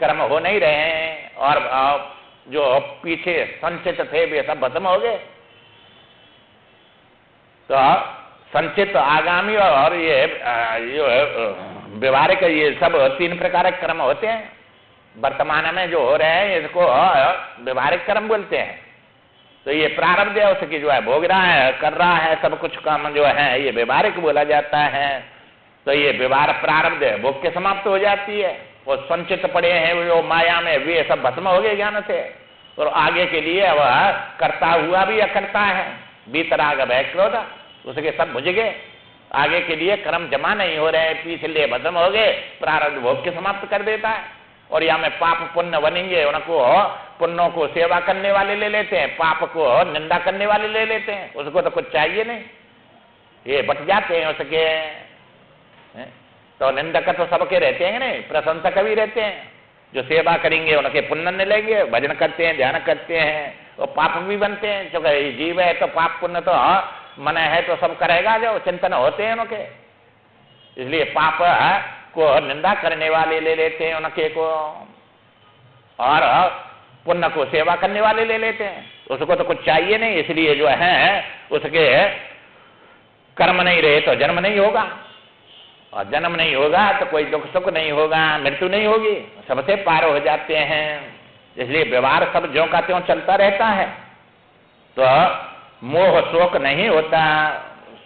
[SPEAKER 1] कर्म हो नहीं रहे हैं और जो पीछे संचित थे वे सब खत्म हो गए। तो संचित आगामी और ये व्यवहारिक ये सब 3 प्रकार के कर्म होते हैं। वर्तमान में जो हो रहे हैं इसको व्यवहारिक कर्म बोलते हैं। तो ये प्रारब्ध है उसकी जो है भोग रहा है, कर रहा है, सब कुछ काम जो है ये व्यवहारिक बोला जाता है। तो ये व्यवहार प्रारब्ध है, भोग के समाप्त हो जाती है। वो संचित पड़े हैं जो माया में वे सब भस्म हो गए ज्ञान से। और आगे के लिए अब करता हुआ भी अकर्ता है, बीतराग भय क्रोध उसके सब बुझ गए। आगे के लिए कर्म जमा नहीं हो रहे, पिछले भस्म हो गए, प्रारब्ध भोग के समाप्त कर देता है। और यहाँ में पाप पुण्य बनेंगे, उनको पुण्यों को सेवा करने वाले ले लेते हैं, पाप को निंदा करने वाले ले लेते हैं। उसको तो कुछ चाहिए नहीं, ये बट जाते हैं उसके। तो निंदक तो सबके रहते हैं नहीं, प्रशंसक भी रहते हैं। जो सेवा करेंगे उनके पुण्य मिलेंगे, भजन करते हैं, ध्यान करते हैं, और पाप भी बनते हैं। क्योंकि जीव है तो पाप पुण्य तो मन है तो सब करेगा, जो चिंतन होते हैं उनके। इसलिए पाप को निंदा करने वाले ले लेते हैं उनके को, और पुण्य को सेवा करने वाले ले लेते हैं। उसको तो कुछ चाहिए नहीं, इसलिए जो है उसके कर्म नहीं रहे तो जन्म नहीं होगा, और जन्म नहीं होगा तो कोई दुख सुख नहीं होगा, मृत्यु नहीं होगी, सबसे पार हो जाते हैं। इसलिए व्यवहार सब ज्यों का त्यों चलता रहता है। तो मोह शोक नहीं होता,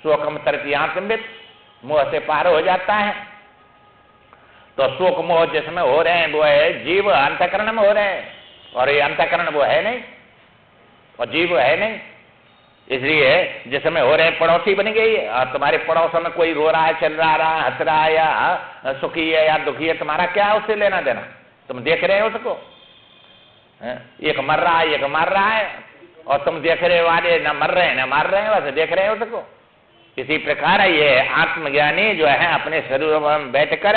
[SPEAKER 1] शोकम तृतीयात्मित, मोह से पार हो जाता है। तो शोक मोह जिसमें हो रहे हैं वो है जीव अंतःकरण में हो रहे हैं, और ये अंतःकरण वो है नहीं और जीव है नहीं। इसलिए जिस समय हो रहे पड़ोसी बन गई है, और तुम्हारे पड़ोस में कोई रो रहा है, चल रहा है, हंस रहा है, या सुखी है या दुखी है, तुम्हारा क्या उससे लेना देना? तुम देख रहे हो उसको, एक मर रहा है, एक मार रहा है, और तुम देख रहे वाले न मर रहे हैं न मार रहे हैं, बस देख रहे हो उसको। इसी प्रकार ये आत्मज्ञानी जो है अपने शरीर में बैठकर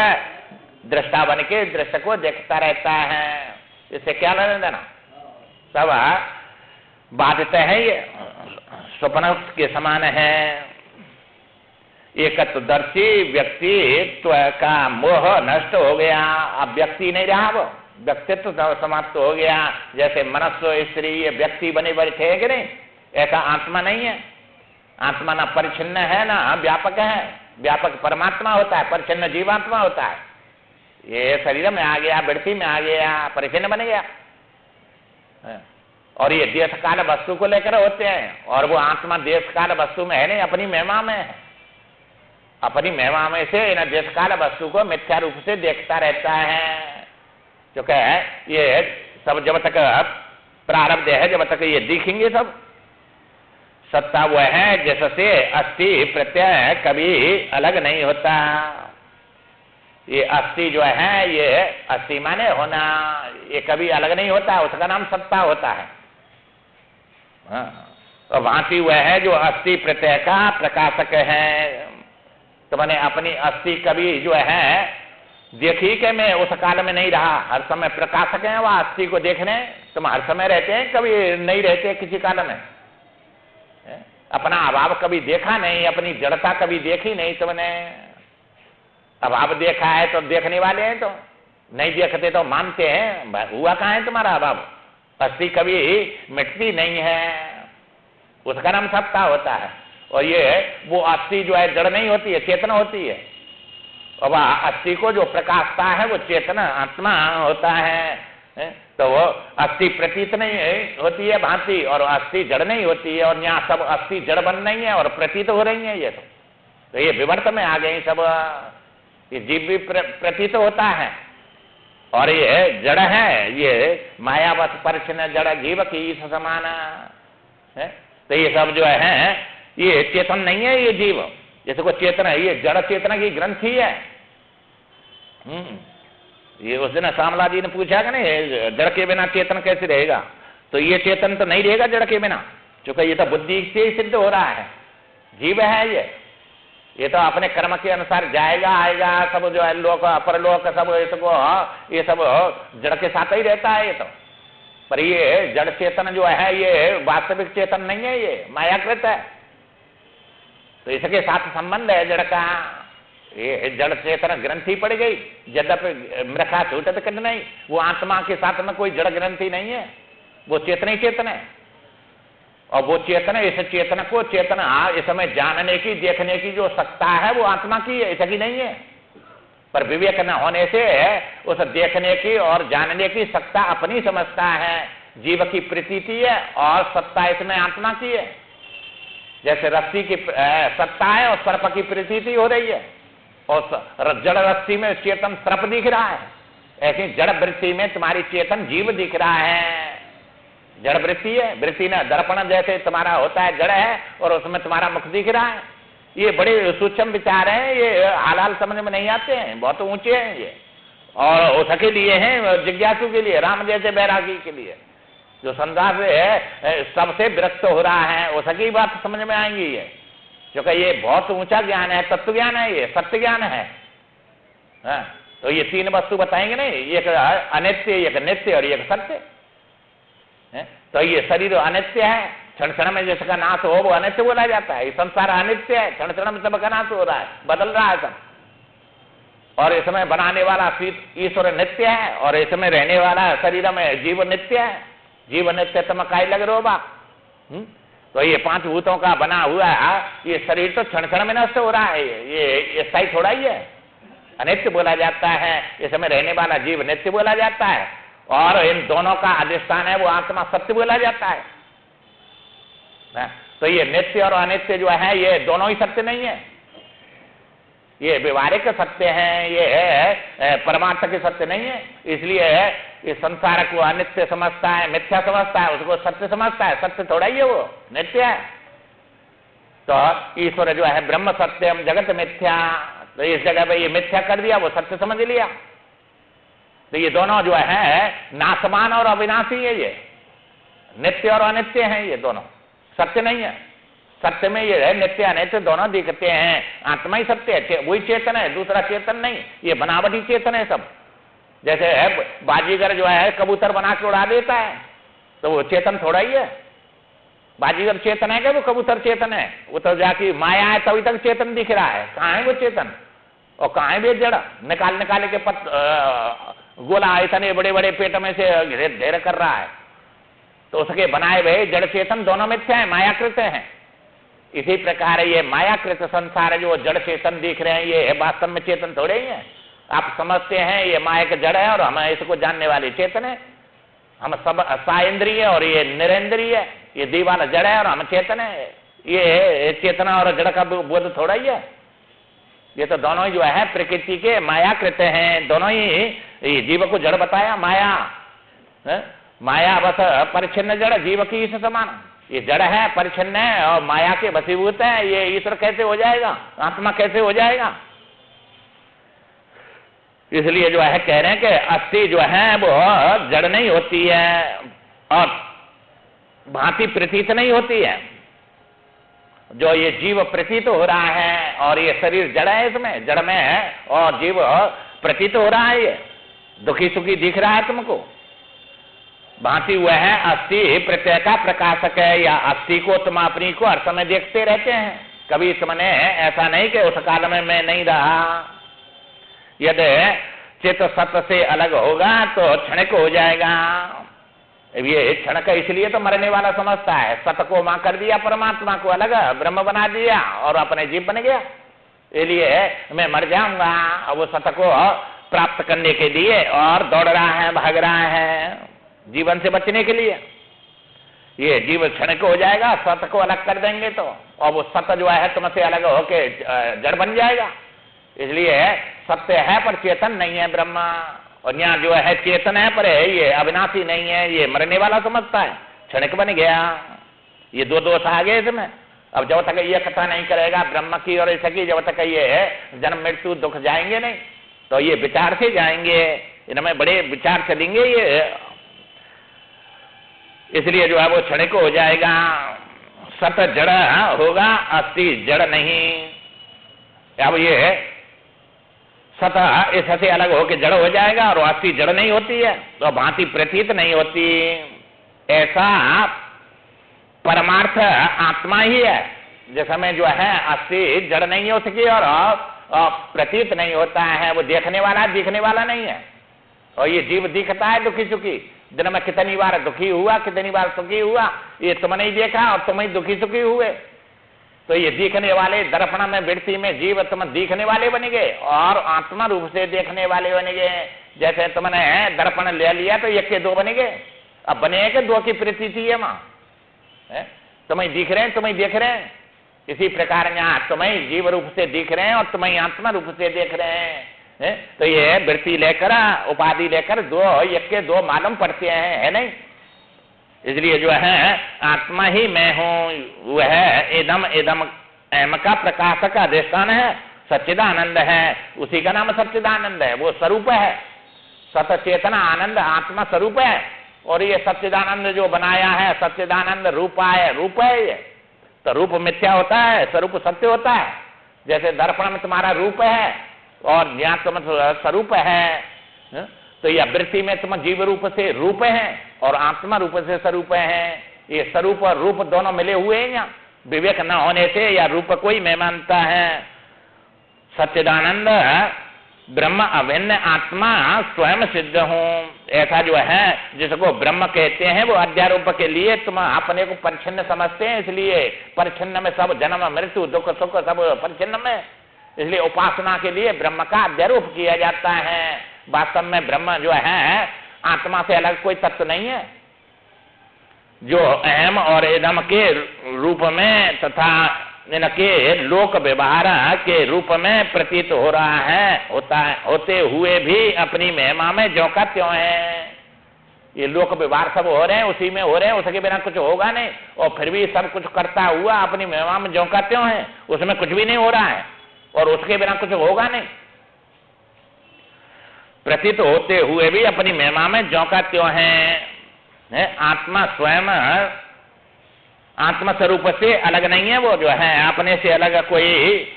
[SPEAKER 1] दृष्टा बन के दृश्य को देखता रहता है, इससे क्या लेना देना? सब बाधित है, ये स्वप्न के समान है। एकत्वदर्शी व्यक्तित्व का मोह नष्ट हो गया, अब व्यक्ति नहीं रहा, वो व्यक्तित्व समाप्त हो गया। जैसे मनुष्य स्त्री ये व्यक्ति बने बैठे है कि नहीं, ऐसा आत्मा नहीं है। आत्मा ना परिच्छिन्न है ना व्यापक है, व्यापक परमात्मा होता है, परिच्छिन्न जीवात्मा होता है। ये शरीर में आ गया, वृत्ति में आ गया, परिच्छिन्न बन गया, और ये देश काल वस्तु को लेकर होते हैं, और वो आत्मा देश काल वस्तु में है नहीं, अपनी महिमा में है। अपनी महिमा में से इन देश काल वस्तु को मिथ्या रूप से देखता रहता है, जो कहे ये सब जब तक प्रारब्ध है, जब तक ये दिखेंगे सब। सत्ता वह है जिससे अस्थि प्रत्यय कभी अलग नहीं होता। ये अस्थि जो है, ये अस्थि माने होना, ये कभी अलग नहीं होता, उसका नाम सत्ता होता है। तो भांति वह है जो अस्थि प्रत्यय का प्रकाशक है। तो मैंने अपनी अस्थि कभी जो है देखी कि मैं उस काल में नहीं रहा, हर समय प्रकाशक है वह अस्थि को देखने। तुम हर समय रहते हैं, कभी नहीं रहते किसी काल में। अपना अभाव कभी देखा नहीं, अपनी जड़ता कभी देखी नहीं तुमने। अभाव देखा है तो देखने वाले हैं, तो नहीं देखते तो मानते हैं। हुआ कहाँ है तुम्हारा अभाव? अस्थि कभी मिटती नहीं है, उसका नाम सत्ता होता है। और ये वो अस्थि जो है जड़ नहीं होती है, चेतना होती है। और वह अस्थि को जो प्रकाशता है वो चेतना आत्मा होता है। तो वो अस्थि प्रतीत नहीं होती है भांति, और अस्थि जड़ नहीं होती है। और यहाँ सब अस्थि जड़ बन रही है और प्रतीत हो रही है। ये तो ये विवर्त में आ गई सब। ये जीव भी प्रतीत होता है, और ये जड़ है, ये मायावत परिच्छिन्न जड़ जीव की इस समान है। तो ये सब जो है ये चेतन नहीं है, ये जीव जैसे को चेतन है, ये जड़ चेतना की ग्रंथि है। ये उस दिन श्यामला जी ने पूछा कि नहीं, जड़ के बिना चेतन कैसे रहेगा? तो ये चेतन तो नहीं रहेगा जड़ के बिना, क्योंकि ये तो बुद्धि से ही सिद्ध हो रहा है। जीव है ये तो अपने कर्म के अनुसार जाएगा आएगा, सब जो है लोक अपर लोक सब ये सब जड़ के साथ ही रहता है ये तो। पर ये जड़ चेतन जो है ये वास्तविक चेतन नहीं है, ये मायाकृत है। तो इसके साथ संबंध है जड़ का। ये जड़ चेतन ग्रंथि पड़ गई, यद्यपि मृखा छूटत कंड नहीं, वो आत्मा के साथ में कोई जड़ ग्रंथि नहीं है, वो चेतन ही चेतन है। और वो चेतन, इस चेतन को चेतना इस समय जानने की देखने की जो सत्ता है वो आत्मा की है, इसकी नहीं है। पर विवेक न होने से उस देखने की और जानने की सत्ता अपनी समझता है। जीव की प्रतीति है और सत्ता इसमें आत्मा की है। जैसे रस्सी की सत्ता है और सर्प की प्रतीति हो रही है, और जड़ रस्सी में चेतन सर्प दिख रहा है, ऐसी जड़ वृत्ति में तुम्हारी चेतन जीव दिख रहा है। जड़ वृत्ति है, वृत्ति ना दर्पण जैसे तुम्हारा होता है जड़ है, और उसमें तुम्हारा मुख दिख रहा है। ये बड़े सूक्ष्म विचार हैं, ये हालाल समझ में नहीं आते हैं, बहुत ऊंचे हैं ये। और उसके लिए हैं जिज्ञासु के लिए, राम जैसे बैरागी के लिए, जो संसार से सबसे विरक्त हो रहा है, उसकी बात समझ में आएंगी ये। क्योंकि ये बहुत ऊंचा ज्ञान है, तत्व ज्ञान है, ये सत्य ज्ञान है। तो ये तीन वस्तु बताएंगे नहीं, एक अनित्य, एक नित्य और एक सत्य। तो ये शरीर अनित्य है, क्षण क्षण में जिसका नाश हो वो अनित्य बोला जाता है। ये संसार अनित्य है, क्षण क्षण में सबका नाश हो रहा है, बदल रहा है सब। और इसमें बनाने वाला ईश्वर नित्य है, और इसमें रहने वाला शरीर में जीव नित्य है। जीव नित्य तुम काई लग रहे हो बा? तो ये पांच भूतों का बना हुआ है ये शरीर तो क्षण क्षण में नष्ट हो रहा है, ये स्थायी थोड़ा ही है, अनित्य बोला जाता है। इसमें रहने वाला जीव नित्य बोला जाता है, और इन दोनों का अधिष्ठान है वो आत्मा सत्य बोला जाता है। तो ये नित्य और अनित्य जो है ये दोनों ही सत्य नहीं है, ये व्यवहारिक सत्य है, ये है परमार्थ के सत्य नहीं है। इसलिए ये संसार को अनित्य समझता है, मिथ्या समझता है, उसको सत्य समझता है। सत्य थोड़ा ही है, वो नित्य है। तो ईश्वर जो है ब्रह्म सत्यम जगत मिथ्या, तो इस जगह पे ये मिथ्या कर दिया, वो सत्य समझ लिया। तो ये दोनों जो है नासमान और अविनाशी है, ये नित्य और अनित्य हैं, ये दोनों सत्य नहीं है। सत्य में ये है नित्य अनित्य दोनों दिखते हैं, आत्मा ही सत्य है, वही चेतन है, दूसरा चेतन नहीं, ये बनावटी चेतन है सब। जैसे है बाजीगर जो है कबूतर बना के उड़ा देता है, तो वो चेतन थोड़ा ही है। बाजीगर चेतन है क्या? वो कबूतर चेतन है? वो तो जाके माया है तभी तक चेतन दिख रहा है। कहाँ है वो चेतन और कहाँ है वे जड़? निकाल के गोला इतने बड़े बड़े पेट में से ढेर कर रहा है, तो उसके बनाए हुए जड़ चेतन दोनों मिथ्या है, मायाकृत हैं। इसी प्रकार ये मायाकृत संसार जो जड़ चेतन दिख रहे हैं, ये वास्तव में चेतन थोड़े ही है। आप समझते हैं ये माया का जड़ है और हम इसको जानने वाले चेतन है। हम सब साइंद्रिय और ये निरेंद्रिय, ये दीवाना जड़ है और हम चेतन है। ये चेतना और जड़ का बोध थोड़ा ही है। ये तो दोनों ही जो है प्रकृति के मायाकृत हैं, दोनों ही जीव को जड़ बताया माया है? माया बस परिच्छिन्न जड़ जीव की इस समान, ये जड़ है, परिच्छिन्न है और माया के वशीभूत है। ये ईश्वर कैसे हो जाएगा, आत्मा कैसे हो जाएगा? इसलिए जो है कह रहे हैं कि अस्थि जो है वो जड़ नहीं होती है और भांति प्रतीत नहीं होती है। जो ये जीव प्रतीत हो रहा है और ये शरीर जड़ है, इसमें जड़ में है और जीव प्रतीत हो रहा है, ये दुखी सुखी दिख रहा है तुमको। भांति हुआ है अस्थि प्रत्यय का प्रकाशक है, या अस्थि को तुम अपनी को हर समय देखते रहते हैं। कभी तुमने ऐसा नहीं कि उस काल में मैं नहीं रहा। यदि चित्त सत्य से अलग होगा तो क्षणिक हो जाएगा। ये क्षणिक इसलिए तो मरने वाला समझता है। सत्य को मां कर दिया, परमात्मा को अलग ब्रह्म बना दिया और अपने जीव बन गया। इसलिए मैं मर जाऊंगा, और वो सत्य को प्राप्त करने के लिए और दौड़ रहा है, भाग रहा है जीवन से बचने के लिए। ये जीव क्षणिक हो जाएगा, सत्य को अलग कर देंगे तो, और वो सत्य जो है तुमसे अलग होके जड़ बन जाएगा। इसलिए सत्य है पर चेतन नहीं है ब्रह्म, और यहाँ जो है चेतन है पर ये अविनाशी नहीं है, ये मरने वाला समझता है, क्षणिक बन गया। ये दो दोष आ गए इसमें। अब जब तक ये कथा नहीं करेगा ब्रह्म की और इसकी, जब तक ये जन्म मृत्यु दुख जाएंगे नहीं, तो ये विचार से जाएंगे, इनमें बड़े विचार चलेंगे ये। इसलिए जो है वो क्षणिक हो जाएगा। सत जड़ होगा, अस्थि जड़ नहीं। अब ये सत इससे अलग होकर जड़ हो जाएगा और अस्थि जड़ नहीं होती है, तो भांति प्रतीत नहीं होती। ऐसा परमार्थ आत्मा ही है, जिसमें जो है अस्थि जड़ नहीं हो सकी और प्रतीत नहीं होता है। वो देखने वाला दिखने वाला नहीं है। और ये जीव दिखता है दुखी सुखी, दिन में कितनी बार दुखी हुआ, कितनी बार सुखी हुआ, ये तुम नहीं देखा और तुम ही दुखी सुखी हुए। तो ये दिखने वाले दर्पण में वृत्ति में जीव तुम दिखने वाले बन गए और आत्मा रूप से देखने वाले बन गए। जैसे तुमने दर्पण ले लिया तो एक के दो बन गए, अब बने के दो की प्रतीति है मां, तुम्हें दिख रहे हैं, तुम्हें देख रहे हैं। इसी प्रकार यहाँ तुम्हें जीव रूप से दिख रहे हैं और तुम्हें आत्मा रूप से देख रहे हैं। तो ये वृत्ति लेकर उपाधि लेकर दो एक के दो मालूम पड़ते हैं, है नहीं? इसलिए जो है आत्मा ही मैं हूं, वह इदम इदम एम का प्रकाशक अधिष्ठान है, सच्चिदानंद है, उसी का नाम सच्चिदानंद है। वो स्वरूप है, सत चेतना आनंद आत्मा स्वरूप है। और ये सच्चिदानंद जो बनाया है, सच्चिदानंद रूपा है, रूप है ये। तो रूप मिथ्या होता है, स्वरूप सत्य होता है। जैसे दर्पण में तुम्हारा रूप है और ज्ञान तुम स्वरूप है, तो यह वृत्ति में तुम जीव रूप से रूप है और आत्मा रूप से स्वरूप है। ये स्वरूप और रूप दोनों मिले हुए हैं। यहाँ विवेक न होने से या रूप को ही मैं मानता है। सच्चिदानंद ब्रह्म अभिन्न आत्मा स्वयं सिद्ध हूं, ऐसा जो है जिसको ब्रह्म कहते हैं, वो अध्यारोप के लिए तुम अपने को परिच्छिन्न समझते हैं। इसलिए परिच्छिन्न में सब जन्म मृत्यु दुख सुख सब परिच्छिन्न में, इसलिए उपासना के लिए ब्रह्म का अध्यारोप किया जाता है। वास्तव में ब्रह्म जो है आत्मा से अलग कोई तत्व नहीं है, जो अहम और इदम के रूप में तथा इनके लोक व्यवहार के रूप में प्रतीत हो रहा है, होते हुए भी अपनी महिमा में ज्यों का त्यों है। ये लोक व्यवहार सब हो रहे हैं, उसी में हो रहे हैं, उसके बिना कुछ होगा नहीं। और फिर भी सब कुछ करता हुआ अपनी महिमा में झोंका त्यों है, उसमें कुछ भी नहीं हो रहा है और उसके बिना कुछ होगा नहीं। प्रतीत होते हुए भी अपनी महिमा में झोंका त्यों है। आत्मा स्वयं आत्मा स्वरूप से अलग नहीं है, वो जो है अपने से अलग कोई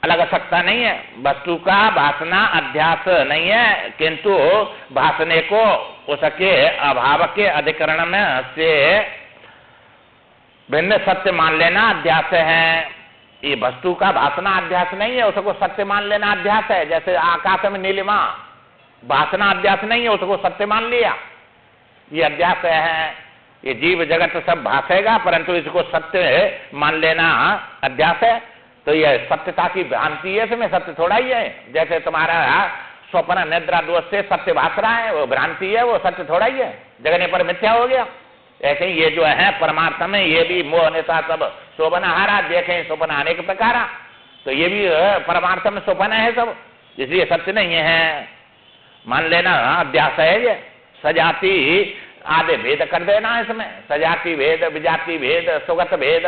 [SPEAKER 1] अलग सकता नहीं है। वस्तु का भासना अध्यास नहीं है, किंतु भासने को उसके अभाव के अधिकरण में से भिन्न सत्य मान लेना अध्यास है। ये वस्तु का भासना अध्यास नहीं है, उसको सत्य मान लेना अध्यास है। जैसे आकाश में नीलिमा भासना अध्यास नहीं है, उसको सत्य मान लिया, ये अध्यास है। ये जीव जगत सब भासेगा परंतु इसको सत्य मान लेना अध्यास है। तो यह सत्यता की भ्रांति है, इसमें सत्य थोड़ा ही है। जैसे तुम्हारा स्वप्न निद्रा दोष से सत्य भास रहा है, वो भ्रांति है, वो सत्य थोड़ा ही है, जगने पर मिथ्या हो गया। ऐसे ही ये जो है परमार्थ में ये भी मोह नेता सब शोभन हारा, देखें स्वप्न अनेक प्रकार, तो ये भी परमार्थ में स्वप्न है सब, इसलिए सत्य नहीं है, मान लेना अध्यास है। ये सजाति आधे भेद कर देना इसमें, सजाति भेद, विजाति भेद, सुगत भेद,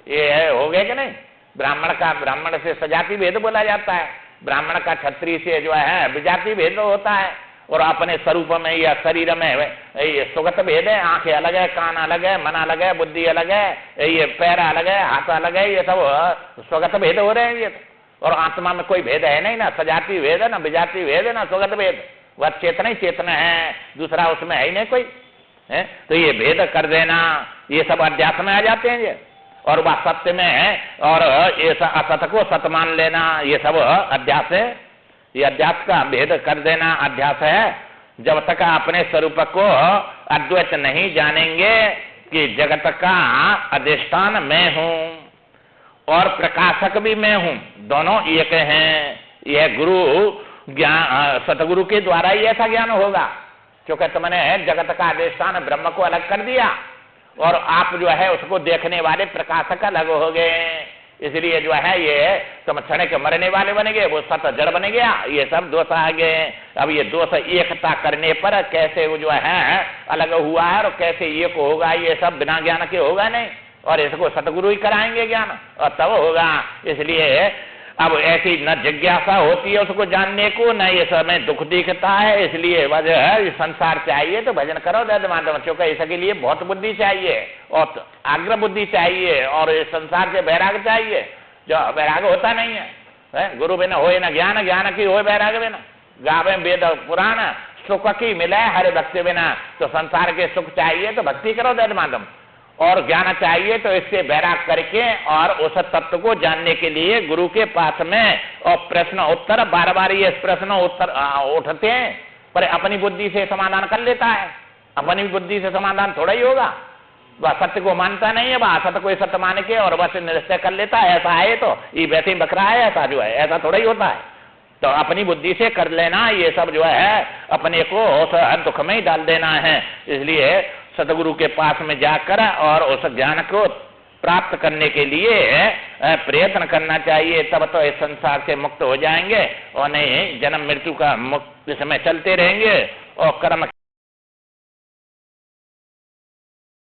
[SPEAKER 1] ये है हो गए कि नहीं। ब्राह्मण का ब्राह्मण से सजाति भेद बोला जाता है, ब्राह्मण का क्षत्रिय से जो है विजाति भेद होता है, और अपने स्वरूप में या शरीर में ये सुगत भेद है। आंखें अलग है, कान अलग है, मन अलग है, बुद्धि अलग है, ये पैर अलग है, हाथ अलग है, ये सब स्वगत भेद हो रहे हैं ये। और आत्मा में कोई भेद है नहीं, ना सजाति भेद है, ना विजाति भेद है, ना स्वगत भेद, वह चेतन ही चेतन है, दूसरा उसमें है ही नहीं कोई है। तो ये भेद कर देना, ये सब अध्यास में आ जाते हैं ये। और वह सत्य में है, और ये असत को सत्य मान लेना, ये सब अध्यास है। ये अध्यास का भेद कर देना अध्यास है। जब तक अपने स्वरूप को अद्वैत नहीं जानेंगे कि जगत का अधिष्ठान मैं हूं और प्रकाशक भी मैं हूं, दोनों एक हैं, यह गुरु ज्ञान सतगुरु के द्वारा ही ऐसा ज्ञान होगा। क्योंकि तुमने जगत का अधिष्ठान ब्रह्म को अलग कर दिया और आप जो है उसको देखने वाले प्रकाशक अलग हो गए, इसलिए जो है ये तुम क्षण के मरने वाले बन गए, वो सत जड़ बन गया, ये सब दोष आ गए। अब ये दोष एकता करने पर कैसे वो जो है अलग हुआ है और कैसे एक होगा, ये सब बिना ज्ञान के होगा नहीं, और इसको सतगुरु ही कराएंगे ज्ञान और तब होगा। इसलिए अब ऐसी न जिज्ञासा होती है उसको जानने को, न ये समय दुख दिखता है, इसलिए वजह है संसार चाहिए तो भजन करो दर्द माधव, क्योंकि इसके लिए बहुत बुद्धि चाहिए और आग्रह बुद्धि चाहिए और इस संसार से वैराग चाहिए, जो वैराग होता नहीं है। गुरु बिना होए न ज्ञान, ज्ञान की होए वैराग बिना, गावे वेद पुराण, सुख की मिले हरे भक्ति बिना। तो संसार के सुख चाहिए तो भक्ति करो दर्द माधव, और ज्ञान चाहिए तो इससे वैराग करके और उस तत्व को जानने के लिए गुरु के पास में और प्रश्न उत्तर बार बार ये प्रश्न उत्तर उठते हैं, पर अपनी बुद्धि से समाधान कर लेता है। अपनी बुद्धि से समाधान थोड़ा ही होगा, वह सत्य को मानता नहीं है, वह असत्य को सत्य मान के और बस निश्चय कर लेता है ऐसा है, तो ये वैसे ही बकरा है, ऐसा जो है ऐसा थोड़ा ही होता है। तो अपनी बुद्धि से कर लेना, ये सब जो है अपने को उस दुख में ही डाल देना है। इसलिए सतगुरु के पास में जाकर और उस ज्ञान को प्राप्त करने के लिए प्रयत्न करना चाहिए, तब तो इस संसार से मुक्त हो जाएंगे और नहीं जन्म मृत्यु का मुक्त समय चलते रहेंगे और कर्म